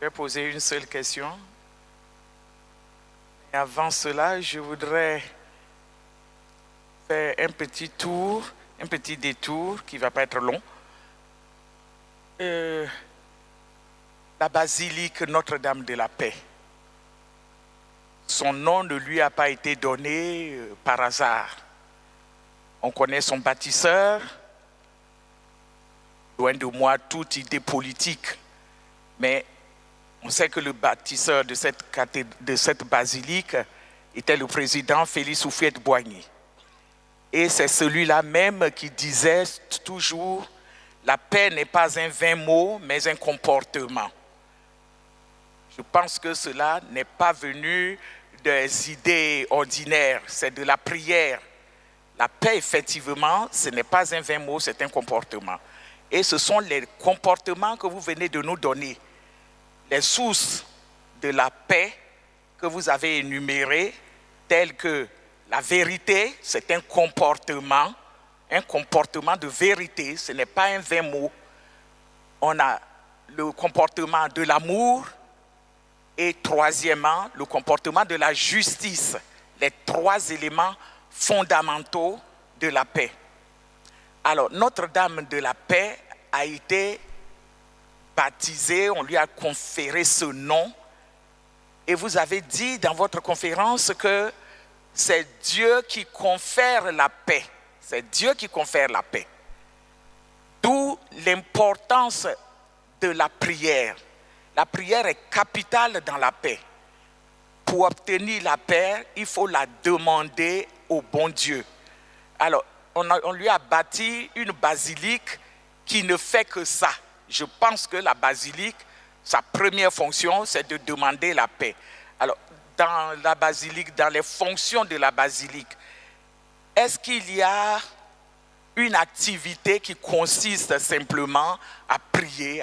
Je vais poser une seule question. Et avant cela, je voudrais faire un petit détour qui ne va pas être long. La basilique Notre-Dame de la Paix. Son nom ne lui a pas été donné par hasard. On connaît son bâtisseur. Loin de moi toute idée politique, mais on sait que le bâtisseur de cette basilique était le président Félix Houphouët-Boigny. Et c'est celui-là même qui disait toujours « La paix n'est pas un vain mot, mais un comportement ». Je pense que cela n'est pas venu des idées ordinaires, c'est de la prière. La paix, effectivement, ce n'est pas un vain mot, c'est un comportement. Et ce sont les comportements que vous venez de nous donner, les sources de la paix que vous avez énumérées, telles que la vérité, c'est un comportement de vérité, ce n'est pas un vain mot. On a le comportement de l'amour et troisièmement, le comportement de la justice, les 3 éléments fondamentaux de la paix. Alors, Notre-Dame de la Paix a été baptisée, on lui a conféré ce nom. Et vous avez dit dans votre conférence que c'est Dieu qui confère la paix. C'est Dieu qui confère la paix. D'où l'importance de la prière. La prière est capitale dans la paix. Pour obtenir la paix, il faut la demander au bon Dieu. Alors, on lui a bâti une basilique qui ne fait que ça. Je pense que la basilique, sa première fonction, c'est de demander la paix. Alors, dans la basilique, dans les fonctions de la basilique, est-ce qu'il y a une activité qui consiste simplement à prier,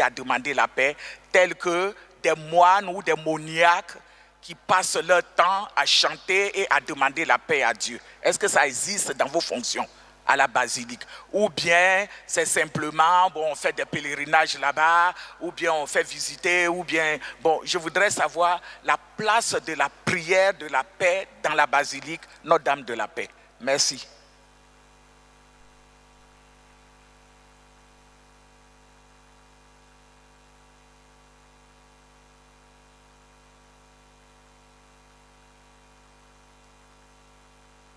à demander la paix, telle que des moines ou des moniaques qui passent leur temps à chanter et à demander la paix à Dieu? Est-ce que ça existe dans vos fonctions à la basilique? Ou bien c'est simplement, on fait des pèlerinages là-bas, ou bien on fait visiter, ou bien, je voudrais savoir la place de la prière de la paix dans la basilique Notre-Dame de la Paix. Merci.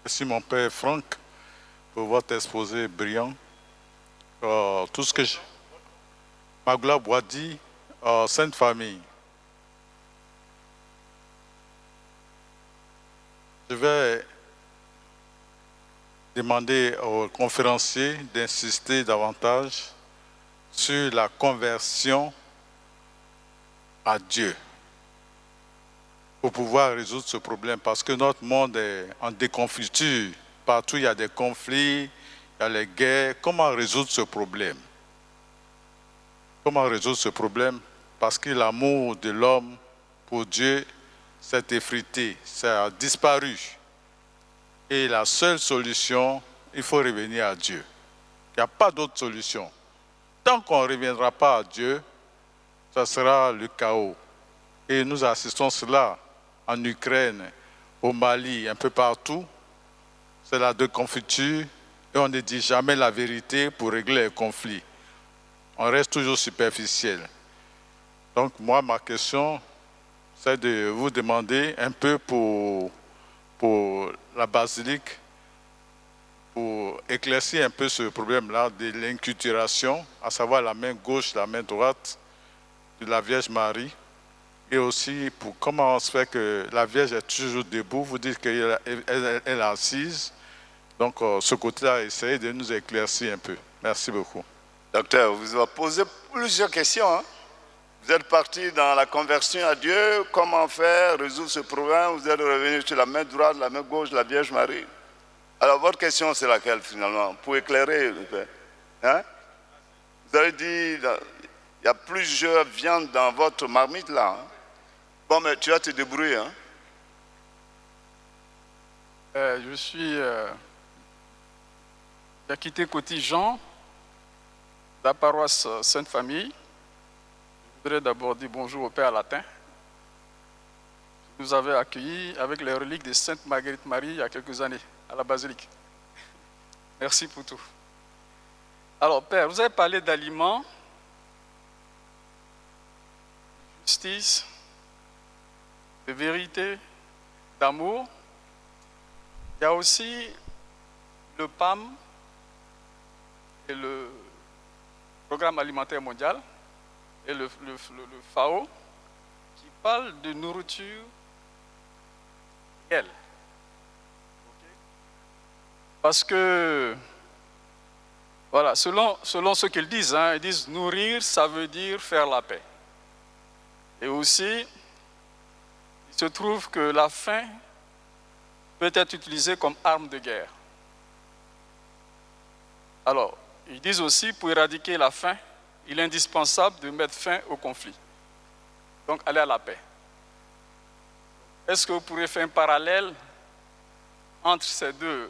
Merci mon père Franck pour votre exposé brillant. Tout ce que Magla Boadi, Sainte Famille. Je vais demander aux conférenciers d'insister davantage sur la conversion à Dieu pour pouvoir résoudre ce problème, parce que notre monde est en déconfiture. Partout, il y a des conflits, il y a les guerres. Comment résoudre ce problème? Comment résoudre ce problème? Parce que l'amour de l'homme pour Dieu s'est effrité, ça a disparu. Et la seule solution, il faut revenir à Dieu. Il n'y a pas d'autre solution. Tant qu'on ne reviendra pas à Dieu, ça sera le chaos. Et nous assistons cela en Ukraine, au Mali, un peu partout. C'est la déconfiture et on ne dit jamais la vérité pour régler les conflits. On reste toujours superficiel. Donc moi, ma question, c'est de vous demander un peu pour la basilique, pour éclaircir un peu ce problème-là de l'inculturation, à savoir la main gauche, la main droite de la Vierge Marie. Et aussi, pour comment on se fait que la Vierge est toujours debout, vous dites qu'elle est assise. Donc, ce côté-là, essayez de nous éclaircir un peu. Merci beaucoup. Docteur, vous avez posé plusieurs questions. Vous êtes parti dans la conversion à Dieu, comment faire, résoudre ce problème, vous êtes revenu sur la main droite, la main gauche de la Vierge Marie. Alors votre question c'est laquelle finalement, pour éclairer le Père, hein? Vous avez dit, il y a plusieurs viandes dans votre marmite là. Hein? Bon, mais tu vas te débrouiller. Hein? J'ai quitté Coty-Jean, la paroisse Sainte-Famille. Je voudrais d'abord dire bonjour au Père Latin. Vous nous avez accueillis avec les reliques de Sainte Marguerite Marie il y a quelques années à la basilique. Merci pour tout. Alors, Père, vous avez parlé d'aliments, de justice, de vérité, d'amour. Il y a aussi le PAM et le Programme alimentaire mondial et le FAO qui parlent de nourriture réelle. Okay? Parce que, voilà, selon ce qu'ils disent, hein, ils disent nourrir, ça veut dire faire la paix. Et aussi, il se trouve que la faim peut être utilisée comme arme de guerre. Alors, ils disent aussi, pour éradiquer la faim, il est indispensable de mettre fin au conflit. Donc, aller à la paix. Est-ce que vous pourriez faire un parallèle entre ces deux,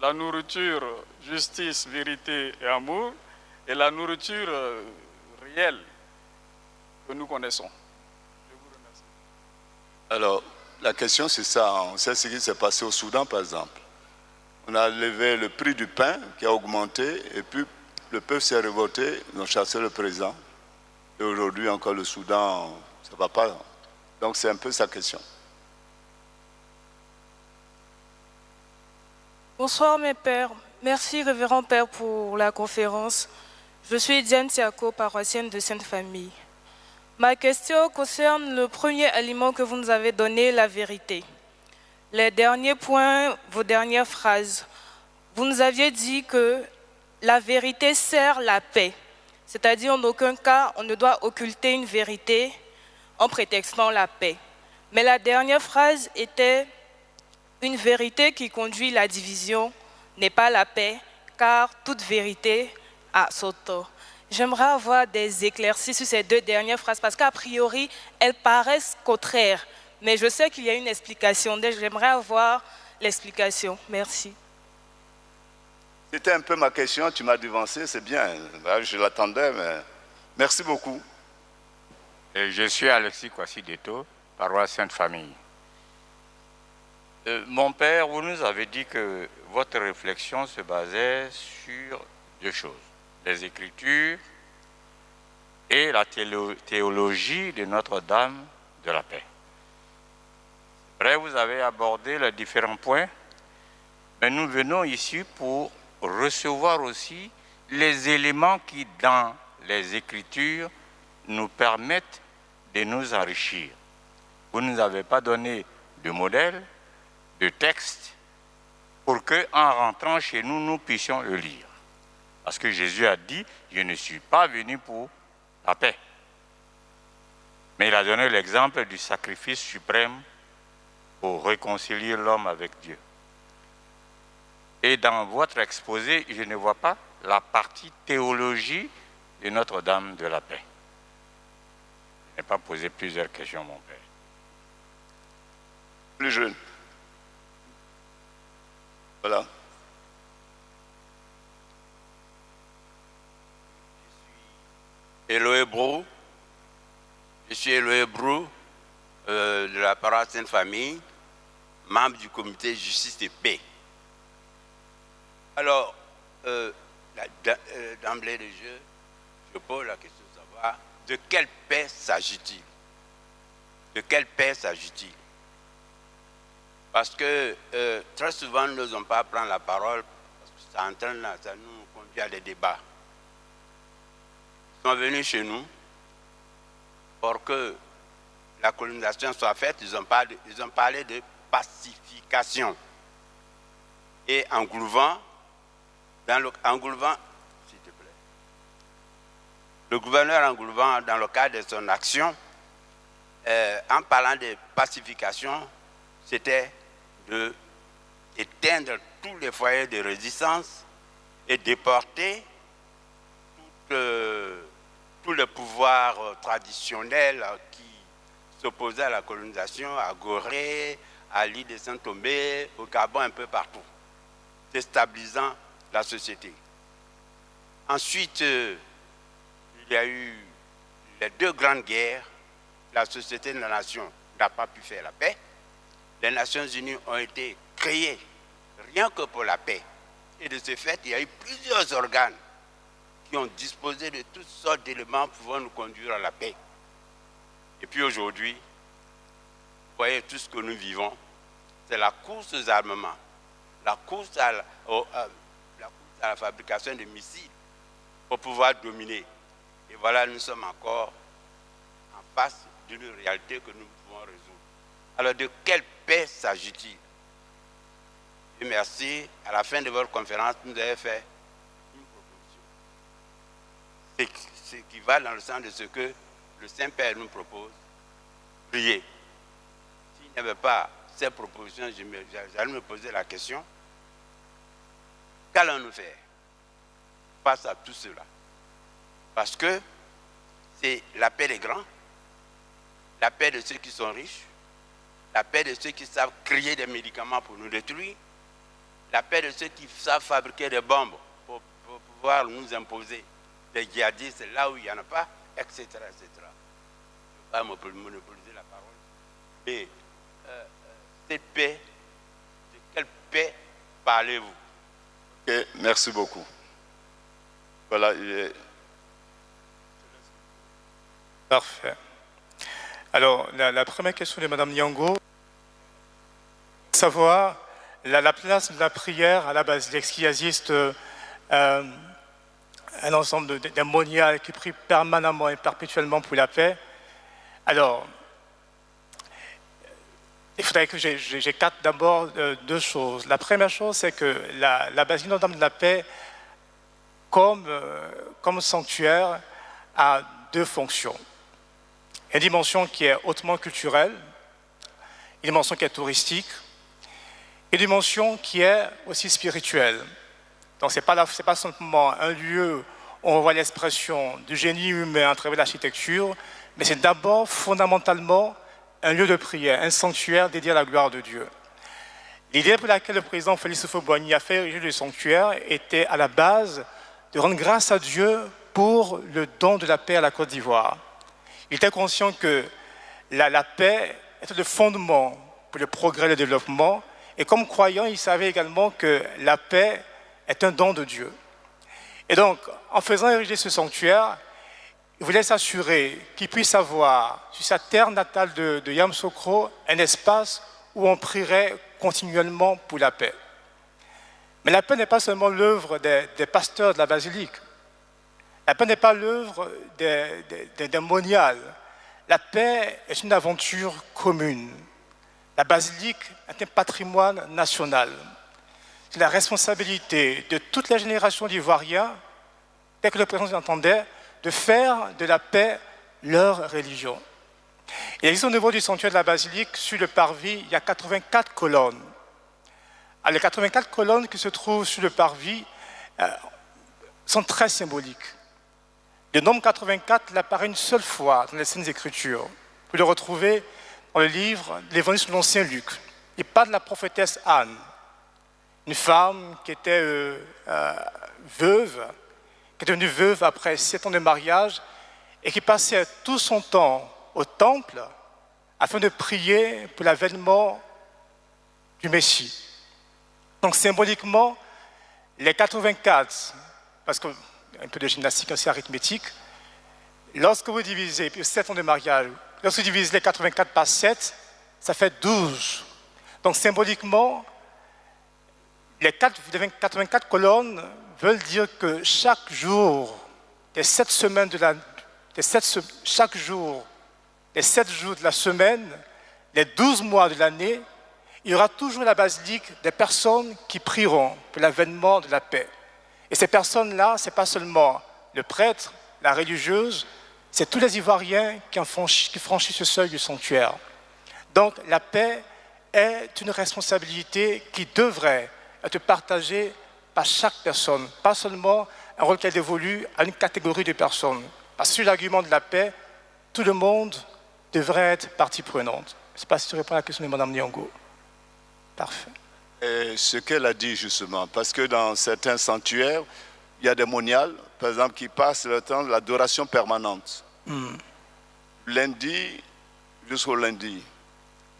la nourriture, justice, vérité et amour, et la nourriture réelle que nous connaissons? Je vous remercie. Alors, la question c'est ça. On sait ce qui s'est passé au Soudan par exemple. On a levé le prix du pain qui a augmenté et puis le peuple s'est révolté, ils ont chassé le président. Et aujourd'hui encore le Soudan, ça ne va pas. Donc c'est un peu sa question. Bonsoir mes pères. Merci révérend père pour la conférence. Je suis Diane Tiako, paroissienne de Sainte-Famille. Ma question concerne le premier aliment que vous nous avez donné, la vérité. Les derniers points, vos dernières phrases, vous nous aviez dit que la vérité sert la paix. C'est-à-dire en aucun cas, on ne doit occulter une vérité en prétextant la paix. Mais la dernière phrase était « Une vérité qui conduit la division n'est pas la paix, car toute vérité a son tort. » J'aimerais avoir des éclaircies sur ces deux dernières phrases parce qu'a priori, elles paraissent contraires. Mais je sais qu'il y a une explication. J'aimerais avoir l'explication. Merci. C'était un peu ma question, tu m'as devancé, c'est bien. Je l'attendais, mais merci beaucoup. Et je suis Alexis Kwasi-Deto, paroisse Sainte-Famille. Mon père, vous nous avez dit que votre réflexion se basait sur deux choses. Les Écritures et la théologie de Notre-Dame de la Paix. Après, vous avez abordé les différents points, mais nous venons ici pour recevoir aussi les éléments qui, dans les Écritures, nous permettent de nous enrichir. Vous ne nous avez pas donné de modèle, de texte, pour qu'en rentrant chez nous, nous puissions le lire. Parce que Jésus a dit, je ne suis pas venu pour la paix. Mais il a donné l'exemple du sacrifice suprême pour réconcilier l'homme avec Dieu. Et dans votre exposé, je ne vois pas la partie théologie de Notre-Dame de la Paix. Je n'ai pas posé plusieurs questions, mon père. Plus jeune. Voilà. Eloé Brou. Je suis Eloé Brou de la paroisse Sainte-Famille, membre du comité justice et paix. Alors, d'emblée de jeu, je pose la question de savoir de quelle paix s'agit-il? De quelle paix s'agit-il? Parce que très souvent, nous n'osons pas prendre la parole parce que ça nous conduit à des débats. Ils sont venus chez nous pour que la colonisation soit faite. Ils ont parlé de pacification. Et englouvant, s'il te plaît, Le gouverneur Ngoulouban, dans le cadre de son action, en parlant de pacification, c'était d'éteindre tous les foyers de résistance et déporter tout le pouvoir traditionnel qui s'opposait à la colonisation, à Gorée, à l'île de Saint-Thomé, au Gabon, un peu partout, déstabilisant la société. Ensuite, il y a eu les 2 grandes guerres. La société de la nation n'a pas pu faire la paix. Les Nations Unies ont été créées rien que pour la paix. Et de ce fait, il y a eu plusieurs organes qui ont disposé de toutes sortes d'éléments pouvant nous conduire à la paix. Et puis aujourd'hui, vous voyez tout ce que nous vivons, c'est la course aux armements, la course à la fabrication de missiles pour pouvoir dominer. Et voilà, nous sommes encore en face d'une réalité que nous pouvons résoudre. Alors, de quelle paix s'agit-il? Et merci, à la fin de votre conférence, vous nous avez fait une proposition. Ce qui va dans le sens de ce que le Saint-Père nous propose, prier. S'il n'y avait pas ces propositions, j'allais me poser la question, qu'allons-nous faire face à tout cela? Parce que c'est la paix des grands, la paix de ceux qui sont riches, la paix de ceux qui savent créer des médicaments pour nous détruire, la paix de ceux qui savent fabriquer des bombes pour pouvoir nous imposer des djihadistes là où il n'y en a pas, etc. etc. Je ne veux pas monopoliser la parole. Mais cette paix, de quelle paix parlez-vous? Okay, merci beaucoup. Voilà. Parfait. Alors, la première question de Mme Nyongo, savoir la place de la prière à la basilique. Est-ce qu'il existe un ensemble d'un monial qui prie permanemment et perpétuellement pour la paix? Alors, il faudrait que j'écarte d'abord 2 choses. La première chose, c'est que la basilique Notre-Dame de la Paix, comme sanctuaire, a 2 fonctions. Une dimension qui est hautement culturelle, une dimension qui est touristique, une dimension qui est aussi spirituelle. Donc ce n'est pas simplement un lieu où on voit l'expression du génie humain à travers l'architecture, mais c'est d'abord fondamentalement un lieu de prière, un sanctuaire dédié à la gloire de Dieu. L'idée pour laquelle le président Félix Houphouët-Boigny a fait ériger le sanctuaire était à la base de rendre grâce à Dieu pour le don de la paix à la Côte d'Ivoire. Il était conscient que la paix était le fondement pour le progrès et le développement, et comme croyant, il savait également que la paix est un don de Dieu. Et donc, en faisant ériger ce sanctuaire, il voulait s'assurer qu'il puisse avoir, sur sa terre natale de Yamoussoukro, un espace où on prierait continuellement pour la paix. Mais la paix n'est pas seulement l'œuvre des pasteurs de la basilique. La paix n'est pas l'œuvre d'un monial. La paix est une aventure commune. La basilique est un patrimoine national. C'est la responsabilité de toutes les générations d'Ivoiriens, tel que le président entendait, de faire de la paix leur religion. Il existe au niveau du sanctuaire de la basilique, sur le parvis, il y a 84 colonnes. Alors, les 84 colonnes qui se trouvent sur le parvis sont très symboliques. Le nombre 84 il apparaît une seule fois dans les Saintes Écritures. Vous pouvez le retrouver dans le livre de l'Évangile selon Saint Luc. Il parle de la prophétesse Anne, une femme qui était veuve, qui est devenue veuve après 7 ans de mariage et qui passait tout son temps au temple afin de prier pour l'avènement du Messie. Donc symboliquement, les 84, parce qu'il y a un peu de gymnastique aussi arithmétique, lorsque vous divisez 7 ans de mariage, lorsque vous divisez les 84 par 7, ça fait 12. Donc symboliquement, les 84 colonnes veulent dire que chaque jour des 7 semaines de chaque jour des 7 jours de la semaine, les 12 mois de l'année, il y aura toujours à la basilique des personnes qui prieront pour l'avènement de la paix. Et ces personnes-là, ce n'est pas seulement le prêtre, la religieuse, c'est tous les Ivoiriens qui franchissent ce seuil du sanctuaire. Donc la paix est une responsabilité qui devrait être partagée par chaque personne, pas seulement un rôle qu'elle dévolue à une catégorie de personnes. Parce que sur l'argument de la paix, tout le monde devrait être partie prenante. Je ne sais pas si tu réponds à la question de Mme Nyongo. Parfait. Et ce qu'elle a dit justement, parce que dans certains sanctuaires, il y a des moniales, par exemple, qui passent le temps de l'adoration permanente. Lundi jusqu'au lundi,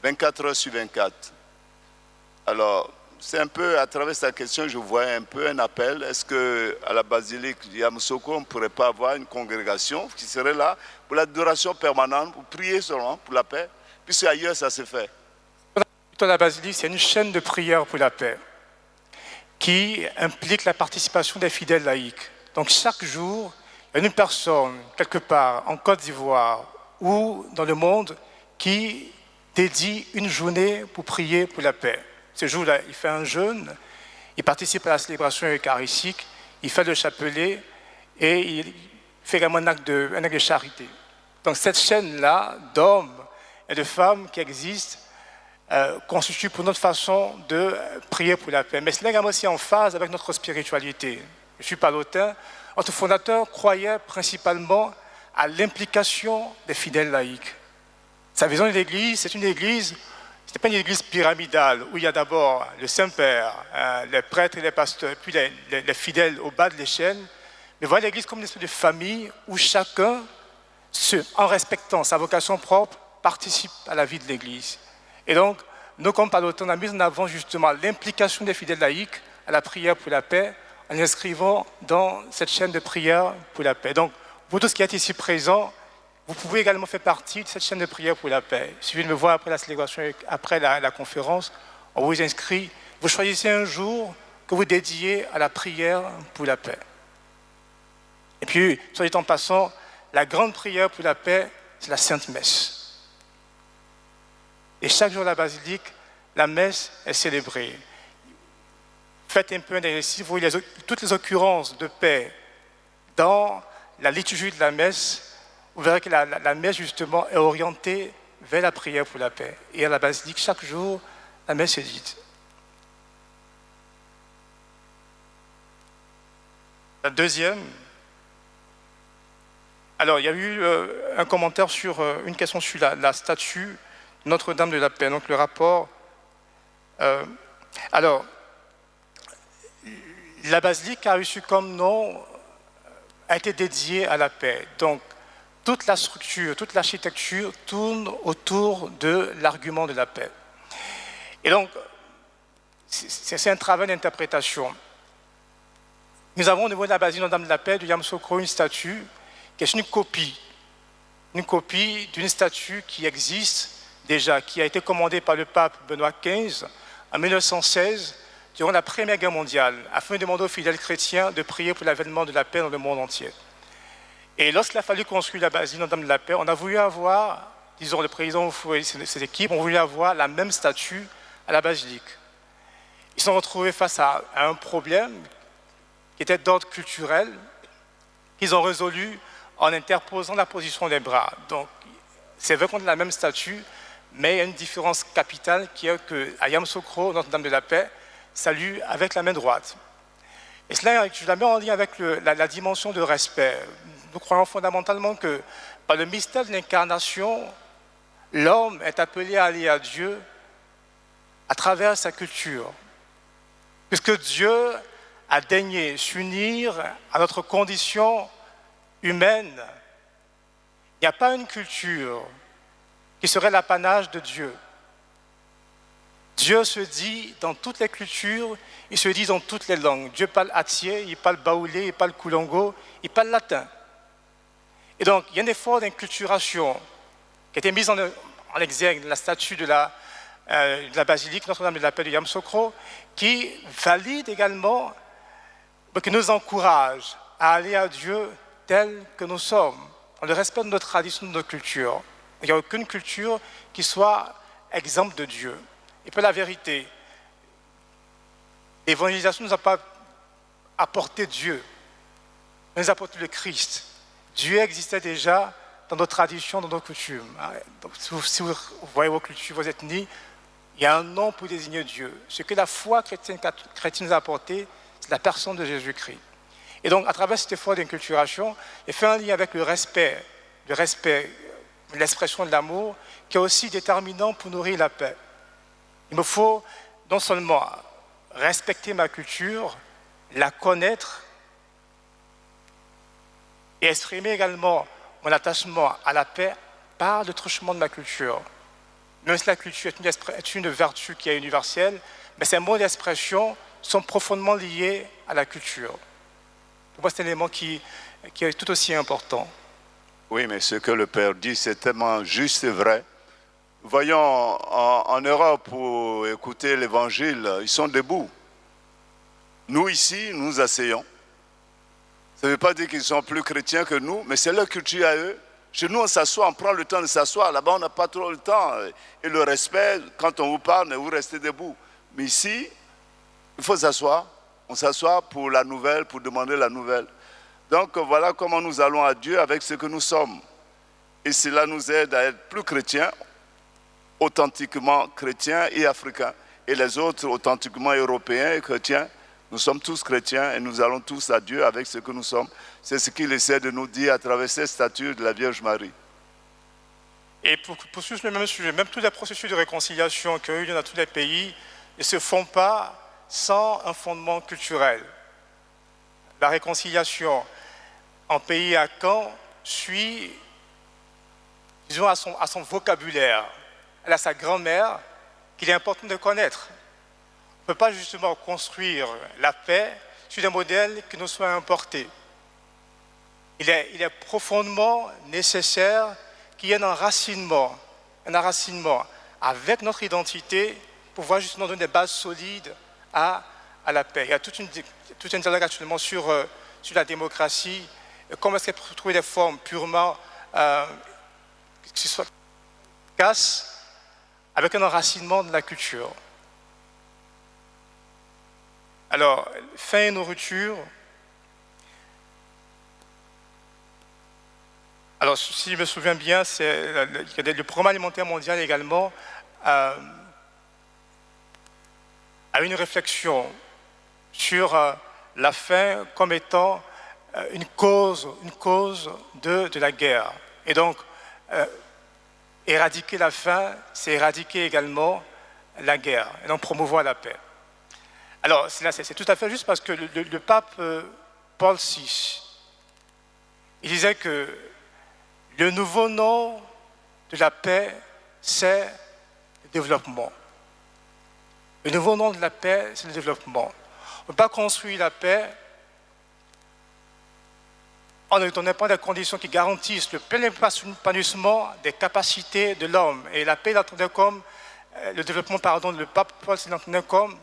24 heures sur 24. Alors, c'est un peu, à travers cette question, je vois un peu un appel. Est-ce qu'à la basilique de Yamoussoukro, on ne pourrait pas avoir une congrégation qui serait là pour l'adoration permanente, pour prier seulement pour la paix, puisque ailleurs ça se fait. La basilique, c'est une chaîne de prière pour la paix qui implique la participation des fidèles laïcs. Donc chaque jour, il y a une personne, quelque part, en Côte d'Ivoire ou dans le monde, qui dédie une journée pour prier pour la paix. Ce jour-là, il fait un jeûne, il participe à la célébration eucharistique, il fait le chapelet et il fait également un acte de charité. Donc cette chaîne-là d'hommes et de femmes qui existent constitue pour notre façon de prier pour la paix. Mais c'est également aussi en phase avec notre spiritualité. Je suis palotin. Notre fondateur croyait principalement à l'implication des fidèles laïcs. Sa vision de l'Église, c'est une Église, ce n'est pas une Église pyramidale où il y a d'abord le Saint-Père, les prêtres et les pasteurs, puis les fidèles au bas de l'échelle. Mais voilà l'Église comme une espèce de famille où chacun, en respectant sa vocation propre, participe à la vie de l'Église. Et donc, nous, comme Palotin, on a mis en avant justement l'implication des fidèles laïcs à la prière pour la paix en inscrivant dans cette chaîne de prière pour la paix. Donc, vous tous qui êtes ici présents, vous pouvez également faire partie de cette chaîne de prière pour la paix. Il suffit de me voir après la célébration, après la conférence, on vous inscrit. Vous choisissez un jour que vous dédiez à la prière pour la paix. Et puis, soit dit en passant, la grande prière pour la paix, c'est la Sainte Messe. Et chaque jour à la basilique, la messe est célébrée. Faites un peu un exercice, vous voyez toutes les occurrences de paix dans la liturgie de la messe. Vous verrez que la messe, justement, est orientée vers la prière pour la paix. Et à la basilique, chaque jour, la messe est dite. La deuxième. Alors, il y a eu un commentaire sur une question sur la statue Notre-Dame de la Paix, donc le rapport. Alors, la basilique a reçu comme nom, a été dédiée à la paix. Donc, toute la structure, toute l'architecture tourne autour de l'argument de la paix. Et donc, c'est un travail d'interprétation. Nous avons au niveau de la basilique Notre-Dame de la Paix de Yamoussoukro une statue qui est une copie d'une statue qui existe déjà, qui a été commandé par le pape Benoît XV en 1916, durant la Première Guerre mondiale, afin de demander aux fidèles chrétiens de prier pour l'avènement de la paix dans le monde entier. Et lorsqu'il a fallu construire la basilique Notre-Dame de la Paix, on a voulu avoir, disons, le président et ses équipes ont voulu avoir la même statue à la basilique. Ils se sont retrouvés face à un problème qui était d'ordre culturel, qu'ils ont résolu en interposant la position des bras. Donc, c'est vrai qu'on a la même statue, mais il y a une différence capitale qui est qu'à Yamoussoukro, Notre-Dame de la Paix, salue avec la main droite. Et cela, je la mets en lien avec la dimension de respect. Nous croyons fondamentalement que par le mystère de l'incarnation, l'homme est appelé à aller à Dieu à travers sa culture. Puisque Dieu a daigné s'unir à notre condition humaine, il n'y a pas une culture qui serait l'apanage de Dieu. Dieu se dit dans toutes les cultures, il se dit dans toutes les langues. Dieu parle Atié, il parle Baoulé, il parle Koulongo, il parle latin. Et donc, il y a un effort d'inculturation qui a été mis en exergue dans la statue de la basilique Notre-Dame de la Paix de Yamoussoukro, qui valide également, qui nous encourage à aller à Dieu tel que nous sommes, dans le respect de notre tradition, de notre culture. Il n'y a aucune culture qui soit exemple de Dieu. Et pour la vérité, l'évangélisation ne nous a pas apporté Dieu, elle nous a apporté le Christ. Dieu existait déjà dans nos traditions, dans nos coutumes. Donc, si vous voyez vos cultures, vos ethnies, il y a un nom pour désigner Dieu. Ce que la foi chrétienne nous a apporté, c'est la personne de Jésus-Christ. Et donc, à travers cet effort d'inculturation, il fait un lien avec le respect, l'expression de l'amour, qui est aussi déterminant pour nourrir la paix. Il me faut non seulement respecter ma culture, la connaître, et exprimer également mon attachement à la paix par le truchement de ma culture. Même si la culture est une vertu qui est universelle, mais ces mots d'expression sont profondément liés à la culture. Pour moi, c'est un élément qui est tout aussi important. Oui, mais ce que le Père dit, c'est tellement juste et vrai. Voyons, en Europe, pour écouter l'Évangile, ils sont debout. Nous, ici, nous asseyons. Ça ne veut pas dire qu'ils sont plus chrétiens que nous, mais c'est leur culture à eux. Chez nous, on s'assoit, on prend le temps de s'asseoir. Là-bas, on n'a pas trop le temps. Et le respect, quand on vous parle, vous restez debout. Mais ici, il faut s'asseoir. On s'assoit pour la nouvelle, pour demander la nouvelle. Donc, voilà comment nous allons à Dieu avec ce que nous sommes. Et cela nous aide à être plus chrétiens, authentiquement chrétiens et africains. Et les autres, authentiquement européens et chrétiens. Nous sommes tous chrétiens et nous allons tous à Dieu avec ce que nous sommes. C'est ce qu'il essaie de nous dire à travers ces statues de la Vierge Marie. Et pour poursuivre le même sujet, même tous les processus de réconciliation qui ont eu lieu dans tous les pays ne se font pas sans un fondement culturel. La réconciliation en pays à Caen suit, disons, à son vocabulaire. Elle a sa grand-mère qu'il est important de connaître. On ne peut pas justement construire la paix sur des modèles qui nous soient importés. Il est profondément nécessaire qu'il y ait un enracinement avec notre identité pour pouvoir justement donner des bases solides à la paix. Il y a toute une dialogue actuellement sur la démocratie, comment est-ce qu'elle peut trouver des formes purement qui soient efficaces avec un enracinement de la culture. Alors, faim et nourriture. Alors, si je me souviens bien, le Programme alimentaire mondial également a une réflexion sur la faim comme étant une cause de la guerre. Et donc, éradiquer la faim, c'est éradiquer également la guerre, et donc promouvoir la paix. Alors, c'est tout à fait juste parce que le pape Paul VI, il disait que le nouveau nom de la paix, c'est le développement. Le nouveau nom de la paix, c'est le développement. On ne peut pas construire la paix en ne donnant pas des conditions qui garantissent le plein épanouissement des capacités de l'homme. Et la paix, il entendait comme, le développement, le pape Paul VI l'entendait comme,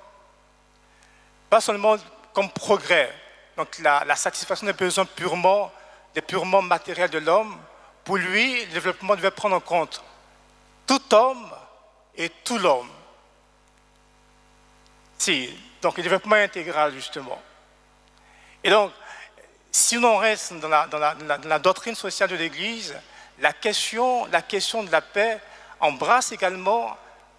pas seulement comme progrès, donc la satisfaction des besoins purement matériels de l'homme. Pour lui, le développement devait prendre en compte tout homme et tout l'homme. Donc le développement intégral, justement. Et donc, si on reste dans la doctrine sociale de l'Église, la question de la paix embrasse également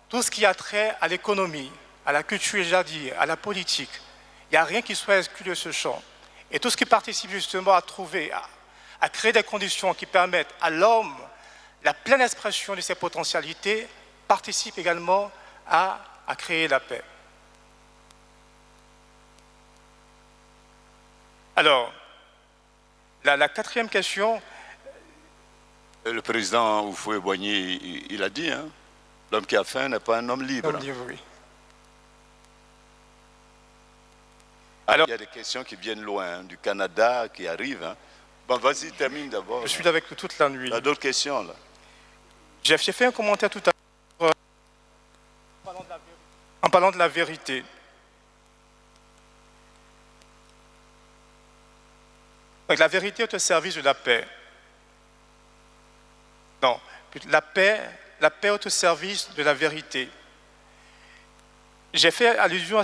tout ce qui a trait à l'économie, à la culture, déjà dit, à la politique. Il n'y a rien qui soit exclu de ce champ. Et tout ce qui participe justement à créer des conditions qui permettent à l'homme la pleine expression de ses potentialités participe également à créer la paix. Alors, la quatrième question. Le président Houphouët-Boigny, il a dit, hein, l'homme qui a faim n'est pas un homme libre. Homme libre, oui. Alors, il y a des questions qui viennent loin, du Canada, qui arrivent. Hein. Bon, vas-y, termine d'abord. Je suis là avec toute la nuit. Il y a d'autres questions, là. J'ai fait un commentaire tout à l'heure en parlant de la vérité. Donc, la vérité est au service de la paix. Non, la paix est au service de la vérité. J'ai fait allusion à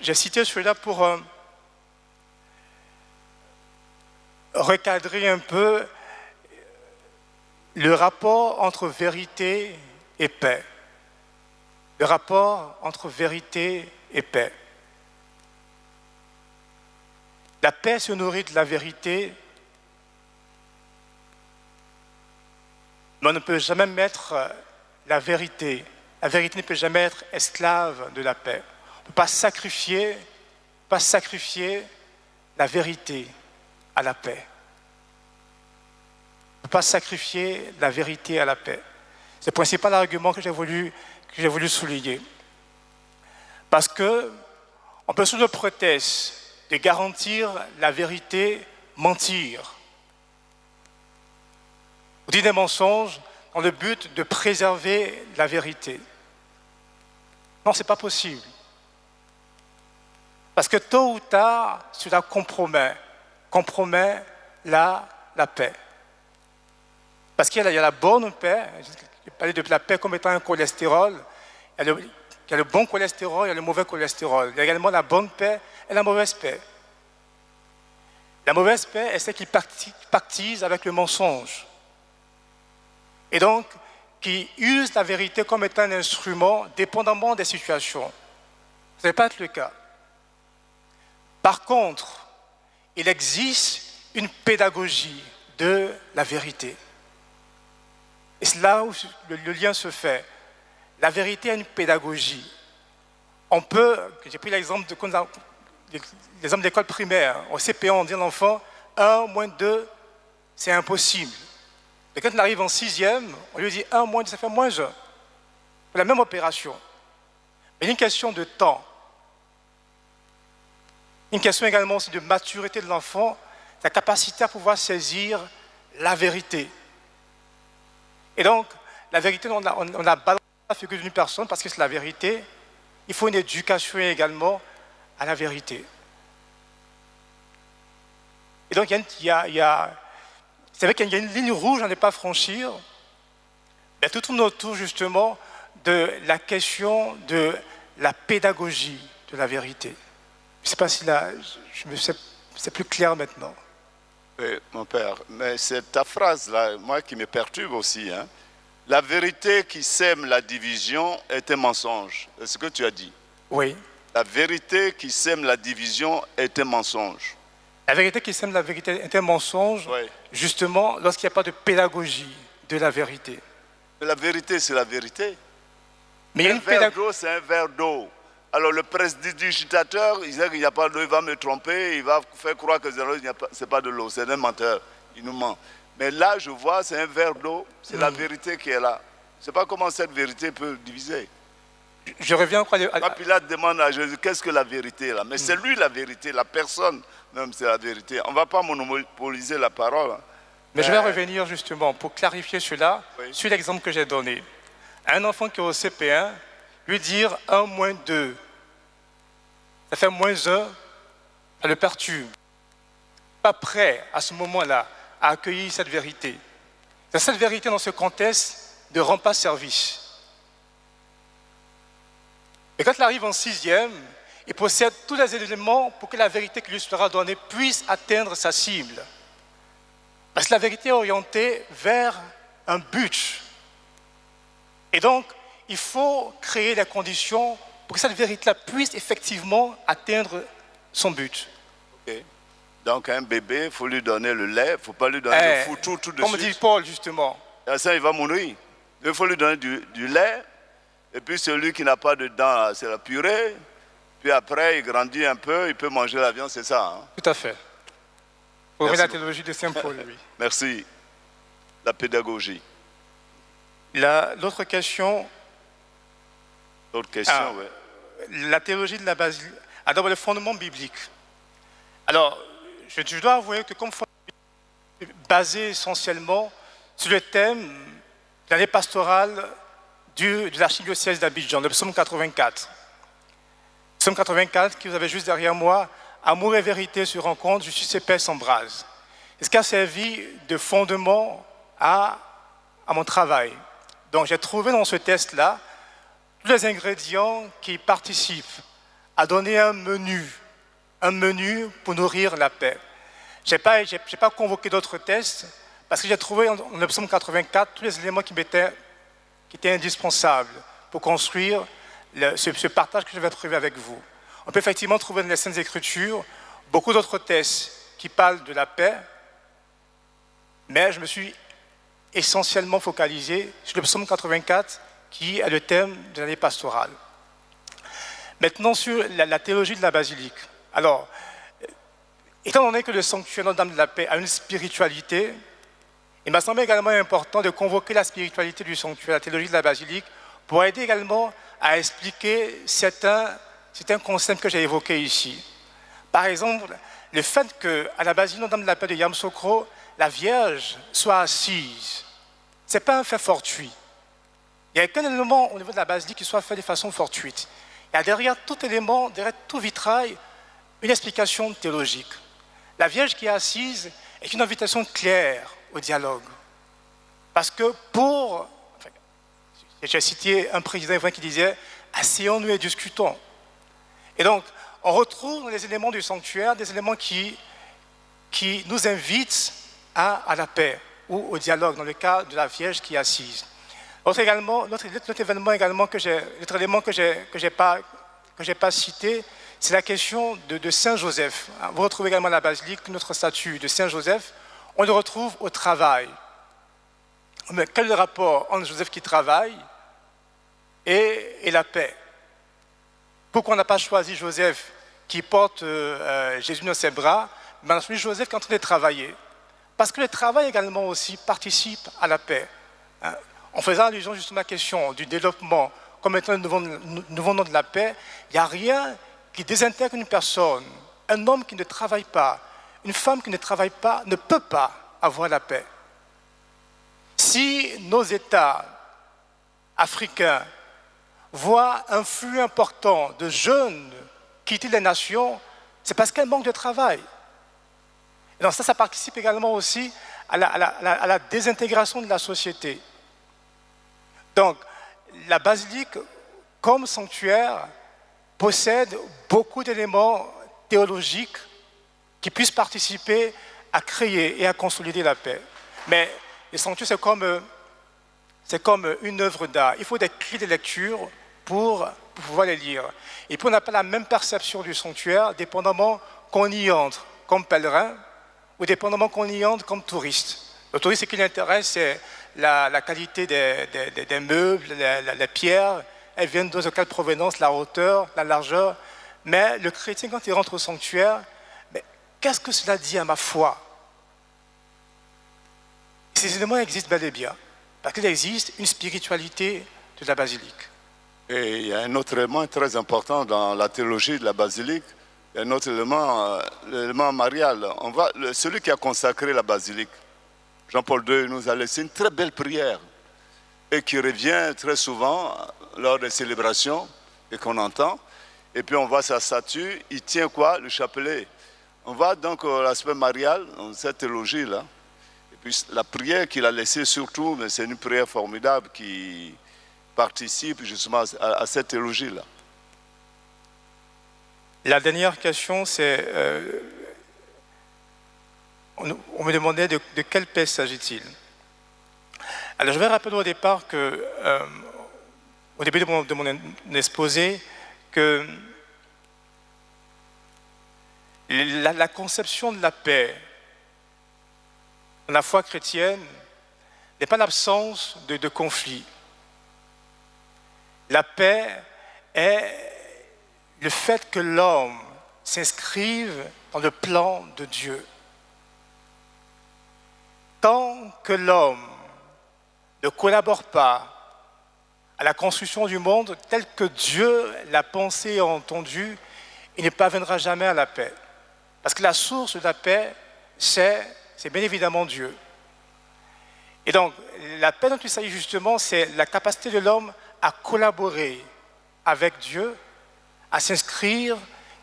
j'ai cité celui-là pour recadrer un peu le rapport entre vérité et paix. Le rapport entre vérité et paix. La paix se nourrit de la vérité, mais on ne peut jamais mettre la vérité. La vérité ne peut jamais être esclave de la paix. On ne peut pas sacrifier la vérité à la paix. On ne peut pas sacrifier la vérité à la paix. C'est le principal argument que j'ai voulu souligner. Parce qu'on peut, sous le prétexte de garantir la vérité, mentir. On dit des mensonges dans le but de préserver la vérité. Non, ce n'est pas possible. Parce que tôt ou tard, cela compromet la paix. Parce qu'il y a la bonne paix, je parlais de la paix comme étant un cholestérol, il y a le bon cholestérol, il y a le mauvais cholestérol. Il y a également la bonne paix et la mauvaise paix. La mauvaise paix est celle qui pactise avec le mensonge. Et donc, qui use la vérité comme étant un instrument dépendamment des situations. Ce n'est pas être le cas. Par contre, il existe une pédagogie de la vérité. Et c'est là où le lien se fait. La vérité a une pédagogie. On peut, j'ai pris l'exemple d'école primaire. Au CP1, on dit à l'enfant 1 moins 2, c'est impossible. Et quand on arrive en 6e, on lui dit 1 moins 2, ça fait moins 1. Pour la même opération. Mais il y a une question de temps. Une question également aussi de maturité de l'enfant, sa capacité à pouvoir saisir la vérité. Et donc, la vérité, on a balancé la figure d'une personne parce que c'est la vérité. Il faut une éducation également à la vérité. Et donc, c'est vrai qu'il y a une ligne rouge à ne pas franchir, mais tout tourne autour justement de la question de la pédagogie de la vérité. Je ne sais pas si là, c'est plus clair maintenant. Oui, mon père, mais c'est ta phrase-là, moi, qui me perturbe aussi. Hein. La vérité qui sème la division est un mensonge. C'est ce que tu as dit. Oui. La vérité qui sème la division est un mensonge. La vérité qui sème la vérité est un mensonge, oui. Justement, lorsqu'il n'y a pas de pédagogie de la vérité. Mais la vérité, c'est la vérité. Mais il y a un verre d'eau, c'est un verre d'eau. Alors le prestidigitateur, il sait qu'il n'y a pas d'eau, il va me tromper, il va faire croire que ce n'est pas de l'eau, c'est un menteur, il nous ment. Mais là, je vois, c'est un verre d'eau, c'est la vérité qui est là. Je ne sais pas comment cette vérité peut diviser. Je reviens à Pilate demande à Jésus, qu'est-ce que la vérité là? Mais c'est lui la vérité, la personne même c'est la vérité. On ne va pas monopoliser la parole. Mais je vais revenir justement pour clarifier cela, oui. Sur l'exemple que j'ai donné. Un enfant qui est au CP1, lui dire 1 moins 2, ça fait moins 1, ça le perturbe. Pas prêt à ce moment-là à accueillir cette vérité. Cette vérité dans ce contexte ne rend pas service. Et quand il arrive en 6e, il possède tous les éléments pour que la vérité qui lui sera donnée puisse atteindre sa cible. Parce que la vérité est orientée vers un but. Et donc, il faut créer les conditions pour que cette vérité-là puisse effectivement atteindre son but. Okay. Donc, un bébé, il faut lui donner le lait, il ne faut pas lui donner le foutu tout de suite. Comme dit Paul, justement. Et ça, il va mourir. Il faut lui donner du lait. Et puis celui qui n'a pas de dents, c'est la purée. Puis après, il grandit un peu, il peut manger la viande, c'est ça. Hein? Tout à fait. Pour la théologie de Saint Paul, oui. Merci. La pédagogie. L'autre question. L'autre question, oui. La théologie de la base. D'abord, le fondement biblique. Alors, je dois avouer que comme fondement basé essentiellement sur le thème de l'année pastorale de l'archidiocèse d'Abidjan, le psaume 84. Psaume 84, que vous avez juste derrière moi, amour et vérité se rencontrent, justice et paix s'embrasent. Et ce qui a servi de fondement à mon travail. Donc j'ai trouvé dans ce texte-là tous les ingrédients qui participent à donner un menu pour nourrir la paix. Je n'ai pas convoqué d'autres tests parce que j'ai trouvé dans le psaume 84 tous les éléments qui étaient indispensables pour construire ce partage que je vais trouver avec vous. On peut effectivement trouver dans les Saintes Écritures beaucoup d'autres textes qui parlent de la paix, mais je me suis essentiellement focalisé sur le psaume 84 qui est le thème de l'année pastorale. Maintenant sur la théologie de la basilique. Alors, étant donné que le sanctuaire Notre-Dame de la Paix a une spiritualité, il m'a semblé également important de convoquer la spiritualité du sanctuaire, la théologie de la basilique, pour aider également à expliquer certains concepts que j'ai évoqués ici. Par exemple, le fait qu'à la basilique Notre-Dame de la Paix de Yamoussoukro, la Vierge soit assise, ce n'est pas un fait fortuit. Il n'y a aucun élément au niveau de la basilique qui soit fait de façon fortuite. Il y a derrière tout élément, derrière tout vitrail, une explication théologique. La Vierge qui est assise est une invitation claire au dialogue. Parce que j'ai cité un président qui disait « asseyons-nous et discutons ». Et donc, on retrouve dans les éléments du sanctuaire des éléments qui nous invitent à la paix ou au dialogue, dans le cas de la Vierge qui est assise. L'autre élément que j'ai pas cité, c'est la question de Saint Joseph. Vous retrouvez également la basilique, notre statue de Saint Joseph, on le retrouve au travail. Mais quel est le rapport entre Joseph qui travaille et la paix? Pourquoi on n'a pas choisi Joseph qui porte Jésus dans ses bras, mais on a choisi Joseph qui est en train de travailler? Parce que le travail également aussi participe à la paix. En faisant allusion justement à la question du développement comme étant le nouveau nom de la paix, il n'y a rien qui désintègre une personne. Un homme qui ne travaille pas, une femme qui ne travaille pas, ne peut pas avoir la paix. Si nos États africains voient un flux important de jeunes quitter les nations, c'est parce qu'il manque de travail. Et donc ça participe également aussi à la désintégration de la société. Donc, la basilique, comme sanctuaire, possède beaucoup d'éléments théologiques qui puissent participer à créer et à consolider la paix. Mais le sanctuaire, c'est comme une œuvre d'art. Il faut des clés de lecture pour pouvoir les lire. Et puis on n'a pas la même perception du sanctuaire, dépendamment qu'on y entre comme pèlerin ou dépendamment qu'on y entre comme touriste. Le touriste, ce qui l'intéresse, c'est la qualité des meubles, les pierres, elles viennent de quelle provenance, la hauteur, la largeur. Mais le chrétien, quand il rentre au sanctuaire, mais qu'est-ce que cela dit à ma foi? Ces éléments existent bel et bien, parce qu'il existe une spiritualité de la basilique. Et il y a un autre élément très important dans la théologie de la basilique, il y a un autre élément, l'élément marial. Celui qui a consacré la basilique, Jean-Paul II, nous a laissé une très belle prière et qui revient très souvent lors des célébrations et qu'on entend. Et puis on voit sa statue, il tient quoi? Le chapelet. On voit donc l'aspect marial dans cette théologie-là. Et puis la prière qu'il a laissée surtout, mais c'est une prière formidable qui participe justement à cette théologie-là. La dernière question, c'est... on me demandait de quelle paix s'agit-il. Alors je vais rappeler au départ que, au début de mon exposé, que la conception de la paix dans la foi chrétienne n'est pas l'absence de conflit. La paix est le fait que l'homme s'inscrive dans le plan de Dieu. Tant que l'homme ne collabore pas à la construction du monde tel que Dieu l'a pensé et entendu, il ne parviendra jamais à la paix. Parce que la source de la paix, c'est bien évidemment Dieu. Et donc, la paix dont il s'agit justement, c'est la capacité de l'homme à collaborer avec Dieu, à s'inscrire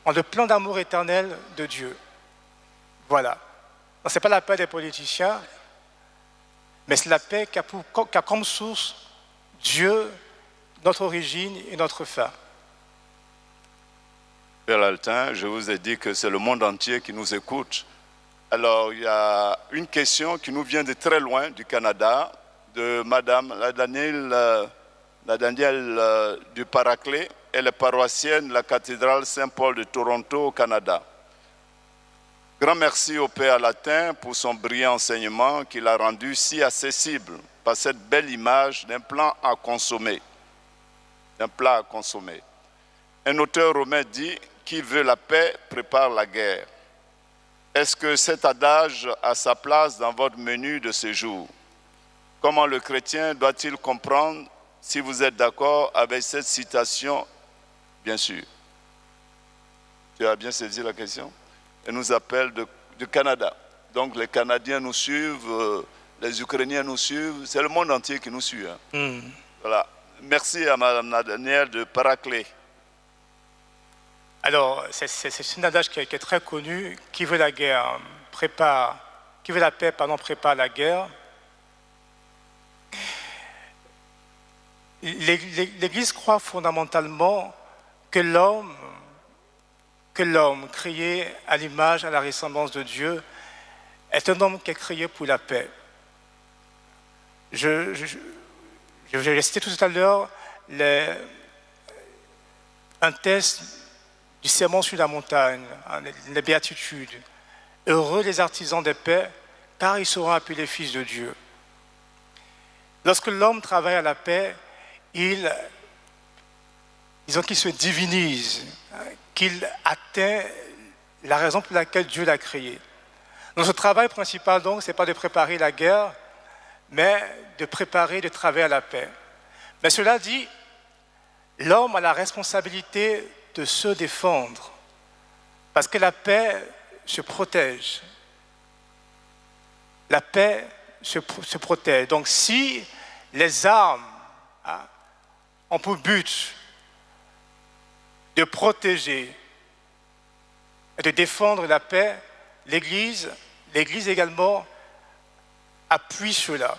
dans le plan d'amour éternel de Dieu. Voilà. Ce n'est pas la paix des politiciens, mais c'est la paix qui a comme source Dieu, notre origine et notre fin. Père Altin, je vous ai dit que c'est le monde entier qui nous écoute. Alors, il y a une question qui nous vient de très loin, du Canada, de Madame la Danielle du Paraclet. Elle est paroissienne de la cathédrale Saint-Paul de Toronto au Canada. Grand merci au Père latin pour son brillant enseignement qu'il a rendu si accessible par cette belle image d'un plat à consommer. Un auteur romain dit « Qui veut la paix prépare la guerre ». Est-ce que cet adage a sa place dans votre menu de séjour? Comment le chrétien doit-il comprendre, si vous êtes d'accord avec cette citation? Bien sûr. Tu as bien saisi la question? Elle nous appelle du Canada. Donc les Canadiens nous suivent, les Ukrainiens nous suivent, c'est le monde entier qui nous suit. Hein. Voilà. Merci à Mme Danielle de Paraclet. Alors, c'est un adage qui est très connu. Qui veut la guerre prépare, qui veut la paix, pardon, prépare la guerre. L'Église croit fondamentalement que l'homme créé à l'image, à la ressemblance de Dieu, est un homme qui est créé pour la paix. Je vais citer tout à l'heure un texte du sermon sur la montagne, les béatitudes. Heureux les artisans de paix, car ils seront appelés fils de Dieu. Lorsque l'homme travaille à la paix, disons qu'il se divinise, qu'il atteint la raison pour laquelle Dieu l'a créé. Notre travail principal, donc, ce n'est pas de préparer la guerre, mais de travailler à la paix. Mais cela dit, l'homme a la responsabilité de se défendre, parce que la paix se protège. La paix se protège. Donc si les armes ont pour but de protéger et de défendre la paix, l'Église également appuie cela.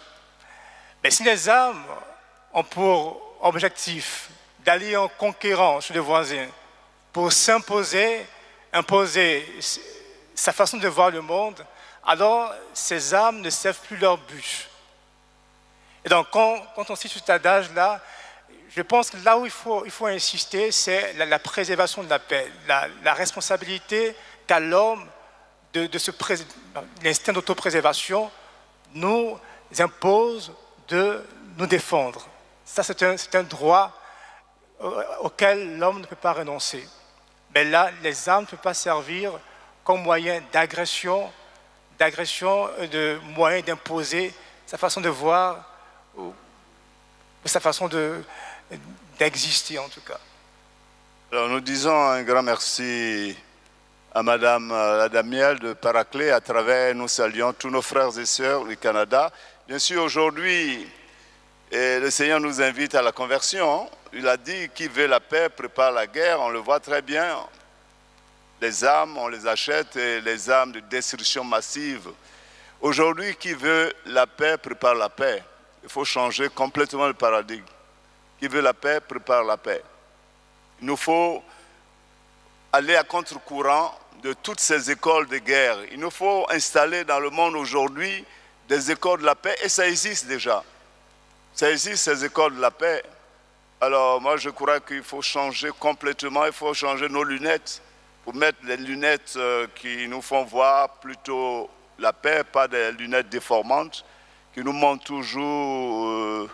Mais si les armes ont pour objectif d'aller en conquérant chez les voisins pour imposer sa façon de voir le monde, alors ces armes ne servent plus leur but. Et donc quand on cite cet adage-là, je pense que là où il faut insister, c'est la préservation de la paix, la responsabilité qu'a l'homme l'instinct d'autopréservation nous impose de nous défendre. Ça, c'est un droit auquel l'homme ne peut pas renoncer. Mais là, les armes ne peuvent pas servir comme moyen d'agression, de moyen d'imposer sa façon de voir, ou sa façon d'exister en tout cas. Alors nous disons un grand merci à Madame la Danielle de Paraclet. À travers, nous saluons tous nos frères et sœurs du Canada. Bien sûr, aujourd'hui, le Seigneur nous invite à la conversion. Il a dit, qui veut la paix prépare la guerre. On le voit très bien. Les armes, on les achète, et les armes de destruction massive. Aujourd'hui, qui veut la paix prépare la paix. Il faut changer complètement le paradigme. Qui veut la paix prépare la paix. Il nous faut aller à contre-courant de toutes ces écoles de guerre. Il nous faut installer dans le monde aujourd'hui des écoles de la paix, et ça existe déjà. Ça existe, ces écoles de la paix. Alors moi, je crois qu'il faut changer complètement, il faut changer nos lunettes, pour mettre les lunettes qui nous font voir plutôt la paix, pas des lunettes déformantes, qui nous montrent toujours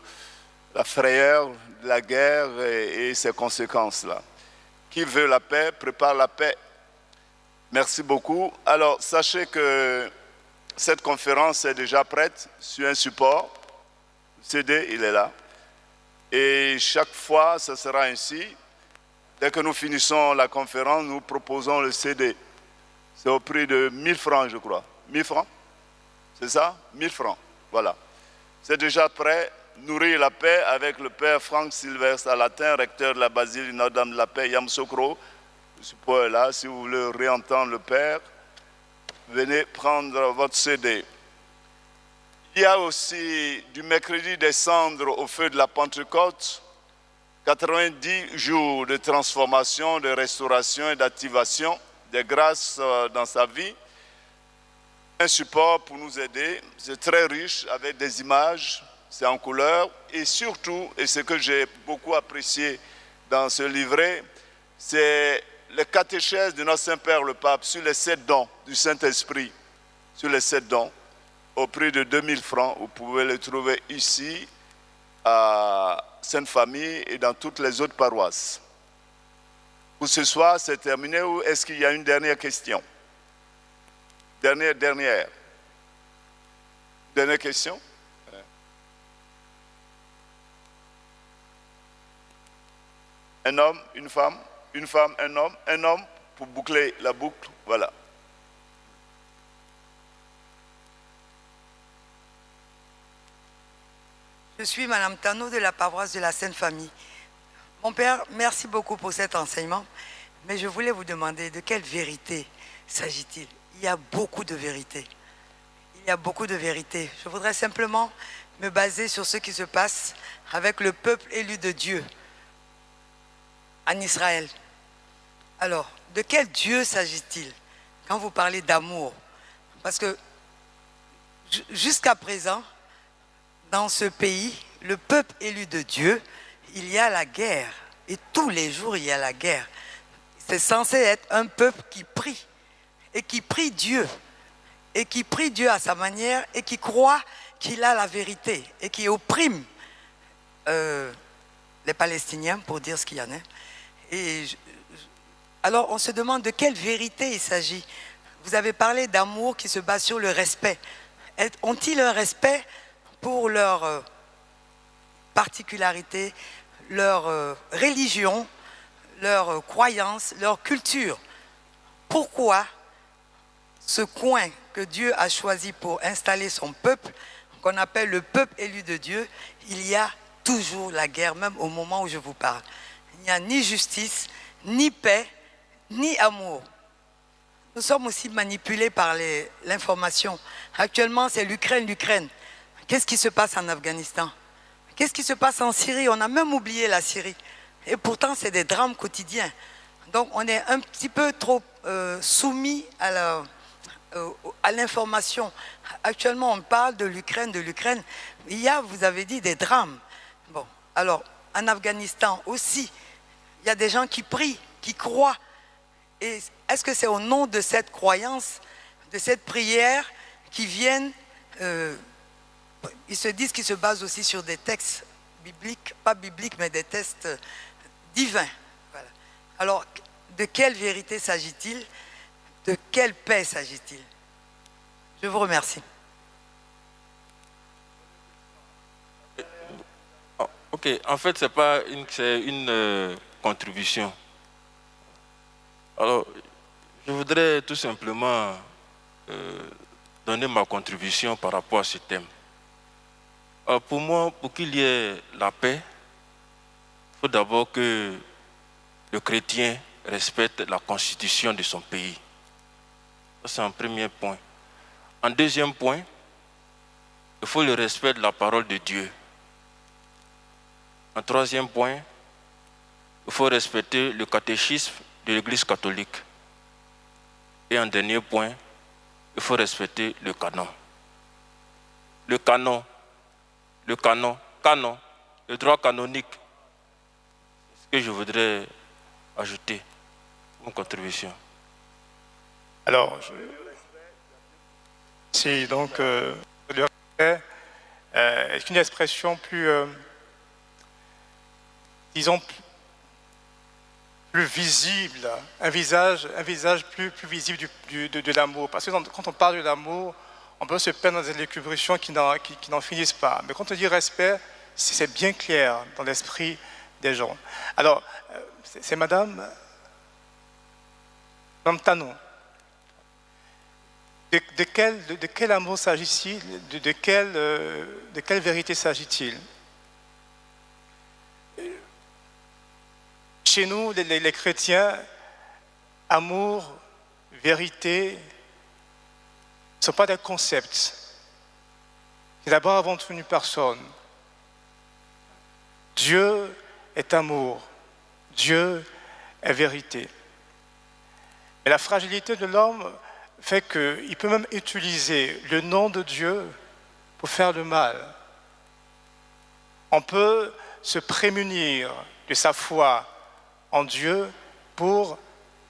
la frayeur de la guerre et ses conséquences-là. Qui veut la paix, prépare la paix. Merci beaucoup. Alors, sachez que cette conférence est déjà prête sur un support. Le CD, il est là. Et chaque fois, ce sera ainsi. Dès que nous finissons la conférence, nous proposons le CD. C'est au prix de 1000 francs, je crois. 1000 francs? C'est ça? 1000 francs. Voilà. C'est déjà prêt. Nourrir la paix avec le Père Franck Sylvestre à Latin, recteur de la basilique Notre-Dame de la Paix, Yamoussoukro. Le support est là. Si vous voulez réentendre le Père, venez prendre votre CD. Il y a aussi du mercredi des cendres au feu de la Pentecôte, 90 jours de transformation, de restauration et d'activation des grâces dans sa vie. un support pour nous aider. C'est très riche avec des images, c'est en couleur et surtout, et ce que j'ai beaucoup apprécié dans ce livret, c'est le catéchèse de notre Saint-Père le Pape sur les 7 dons du Saint-Esprit, sur les 7 dons, au prix de 2000 francs. Vous pouvez le trouver ici, à Sainte-Famille et dans toutes les autres paroisses. Pour ce soir, c'est terminé ou est-ce qu'il y a une dernière question? Dernière question? Un homme, une femme, un homme pour boucler la boucle, voilà. Je suis Madame Tano de la paroisse de la Sainte Famille. Mon père, merci beaucoup pour cet enseignement, mais je voulais vous demander de quelle vérité s'agit-il? Il y a beaucoup de vérités. Il y a beaucoup de vérités. Je voudrais simplement me baser sur ce qui se passe avec le peuple élu de Dieu en Israël. Alors, de quel Dieu s'agit-il quand vous parlez d'amour? Parce que jusqu'à présent, dans ce pays, le peuple élu de Dieu, il y a la guerre. Et tous les jours, il y a la guerre. C'est censé être un peuple qui prie. Et qui prie Dieu. Et qui prie Dieu à sa manière. Et qui croit qu'il a la vérité. Et qui opprime les Palestiniens, pour dire ce qu'il y en a. Alors, on se demande de quelle vérité il s'agit. Vous avez parlé d'amour qui se base sur le respect. Ont-ils un respect pour leur particularité, leur religion, leur croyance, leur culture? Pourquoi ce coin que Dieu a choisi pour installer son peuple, qu'on appelle le peuple élu de Dieu, il y a toujours la guerre, même au moment où je vous parle? Il n'y a ni justice, ni paix, ni amour. Nous sommes aussi manipulés par l'information. Actuellement, c'est l'Ukraine. Qu'est-ce qui se passe en Afghanistan? Qu'est-ce qui se passe en Syrie? On a même oublié la Syrie. Et pourtant, c'est des drames quotidiens. Donc, on est un petit peu trop soumis à l'information. Actuellement, on parle de l'Ukraine. Il y a, vous avez dit, des drames. Bon, alors, en Afghanistan aussi, il y a des gens qui prient, qui croient. Et est-ce que c'est au nom de cette croyance, de cette prière, qui viennent... ils se disent qu'ils se basent aussi sur des textes bibliques, pas bibliques, mais des textes divins. Voilà. Alors, de quelle vérité s'agit-il? De quelle paix s'agit-il? Je vous remercie. Ok, en fait, c'est une contribution. Alors, je voudrais tout simplement donner ma contribution par rapport à ce thème. Pour moi, pour qu'il y ait la paix, il faut d'abord que le chrétien respecte la constitution de son pays. Ça, c'est un premier point. En deuxième point, il faut le respect de la parole de Dieu. En troisième point, il faut respecter le catéchisme de l'Église catholique. Et en dernier point, il faut respecter le canon. Le droit canonique, c'est ce que je voudrais ajouter, une contribution. Alors, si donc le respect est une expression plus, disons, plus visible, un visage plus visible de l'amour. Parce que quand on parle de l'amour, on peut se perdre dans des élucubrations qui n'en finissent pas. Mais quand on dit respect, c'est bien clair dans l'esprit des gens. Alors, c'est Madame Tano. De quel amour s'agit-il? De quelle vérité s'agit-il? Chez nous, les chrétiens, amour, vérité, ne sont pas des concepts. C'est d'abord avant tout une personne. Dieu est amour. Dieu est vérité. Et la fragilité de l'homme fait qu'il peut même utiliser le nom de Dieu pour faire le mal. On peut se prémunir de sa foi en Dieu pour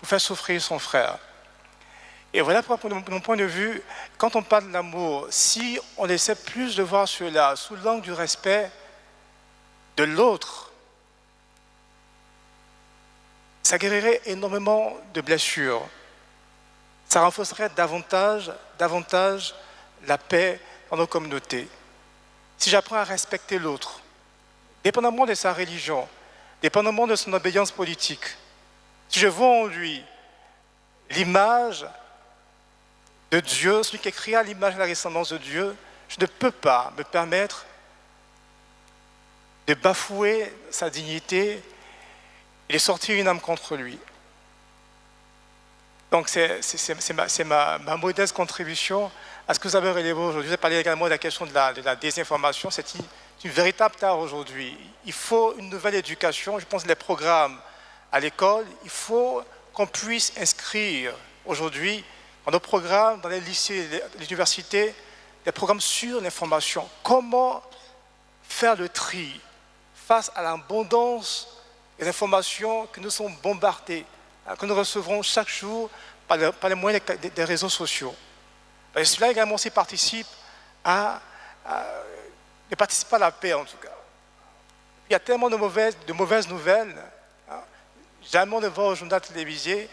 faire souffrir son frère. Et voilà pour mon point de vue, quand on parle de l'amour, si on essaie plus de voir cela sous l'angle du respect de l'autre, ça guérirait énormément de blessures. Ça renforcerait davantage la paix dans nos communautés. Si j'apprends à respecter l'autre, dépendamment de sa religion, dépendamment de son obéissance politique, si je vois en lui l'image de Dieu, celui qui est créé à l'image et à la ressemblance de Dieu, je ne peux pas me permettre de bafouer sa dignité et de sortir une âme contre lui. Donc c'est ma modeste contribution à ce que vous avez relevé aujourd'hui. Vous avez parlé également de la question de la désinformation. C'est une véritable tare aujourd'hui. Il faut une nouvelle éducation. Je pense que les programmes à l'école, il faut qu'on puisse inscrire aujourd'hui dans nos programmes, dans les lycées, les universités, des programmes sur l'information. Comment faire le tri face à l'abondance des informations que nous sommes bombardés, que nous recevrons chaque jour par les moyens des réseaux sociaux. Et cela également aussi participe à la paix en tout cas. Il y a tellement de mauvaises nouvelles. Jamais on ne va au journal télévisé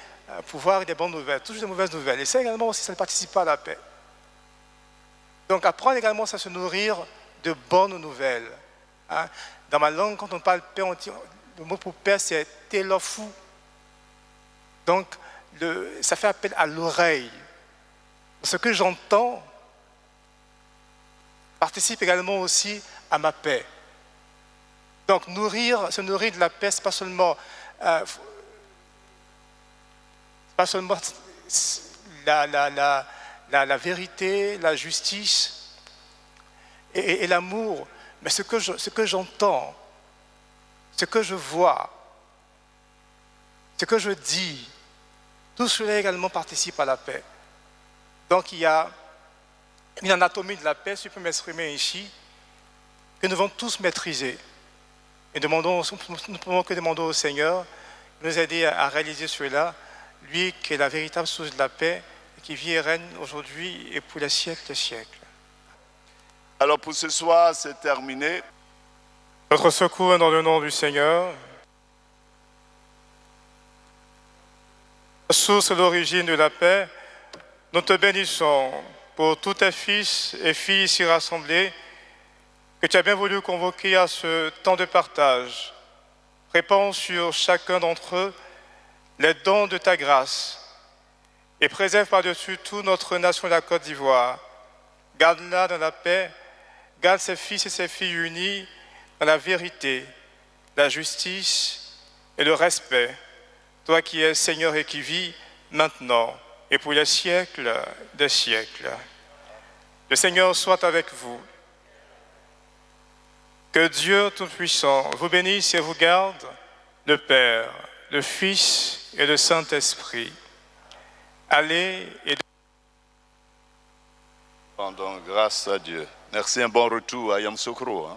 pour voir des bonnes nouvelles, toujours des mauvaises nouvelles. Et ça également aussi, ça ne participe pas à la paix. Donc apprendre également à se nourrir de bonnes nouvelles. Dans ma langue, quand on parle paix, le mot pour paix, c'est telofu. Donc, ça fait appel à l'oreille. Ce que j'entends participe également aussi à ma paix. Donc, se nourrir de la paix, ce n'est pas seulement la vérité, la justice et l'amour, mais ce que j'entends, ce que je vois, ce que je dis, tout cela également participe à la paix. Donc il y a une anatomie de la paix, si je peux m'exprimer ici, que nous devons tous maîtriser. Et nous ne pouvons que demander au Seigneur de nous aider à réaliser cela, lui qui est la véritable source de la paix, et qui vit et règne aujourd'hui et pour les siècles des siècles. Alors pour ce soir, c'est terminé. Notre secours est dans le nom du Seigneur. La source et l'origine de la paix, nous te bénissons pour tous tes fils et filles ici rassemblés, que tu as bien voulu convoquer à ce temps de partage. Répands sur chacun d'entre eux les dons de ta grâce et préserve par-dessus tout notre nation, la Côte d'Ivoire. Garde-la dans la paix, garde ses fils et ses filles unis dans la vérité, la justice et le respect. Toi qui es Seigneur et qui vis maintenant et pour les siècles des siècles. Le Seigneur soit avec vous. Que Dieu Tout-Puissant vous bénisse et vous garde, le Père, le Fils et le Saint-Esprit. Allez et Rendons grâce à Dieu. Merci, un bon retour à Yamoussoukro.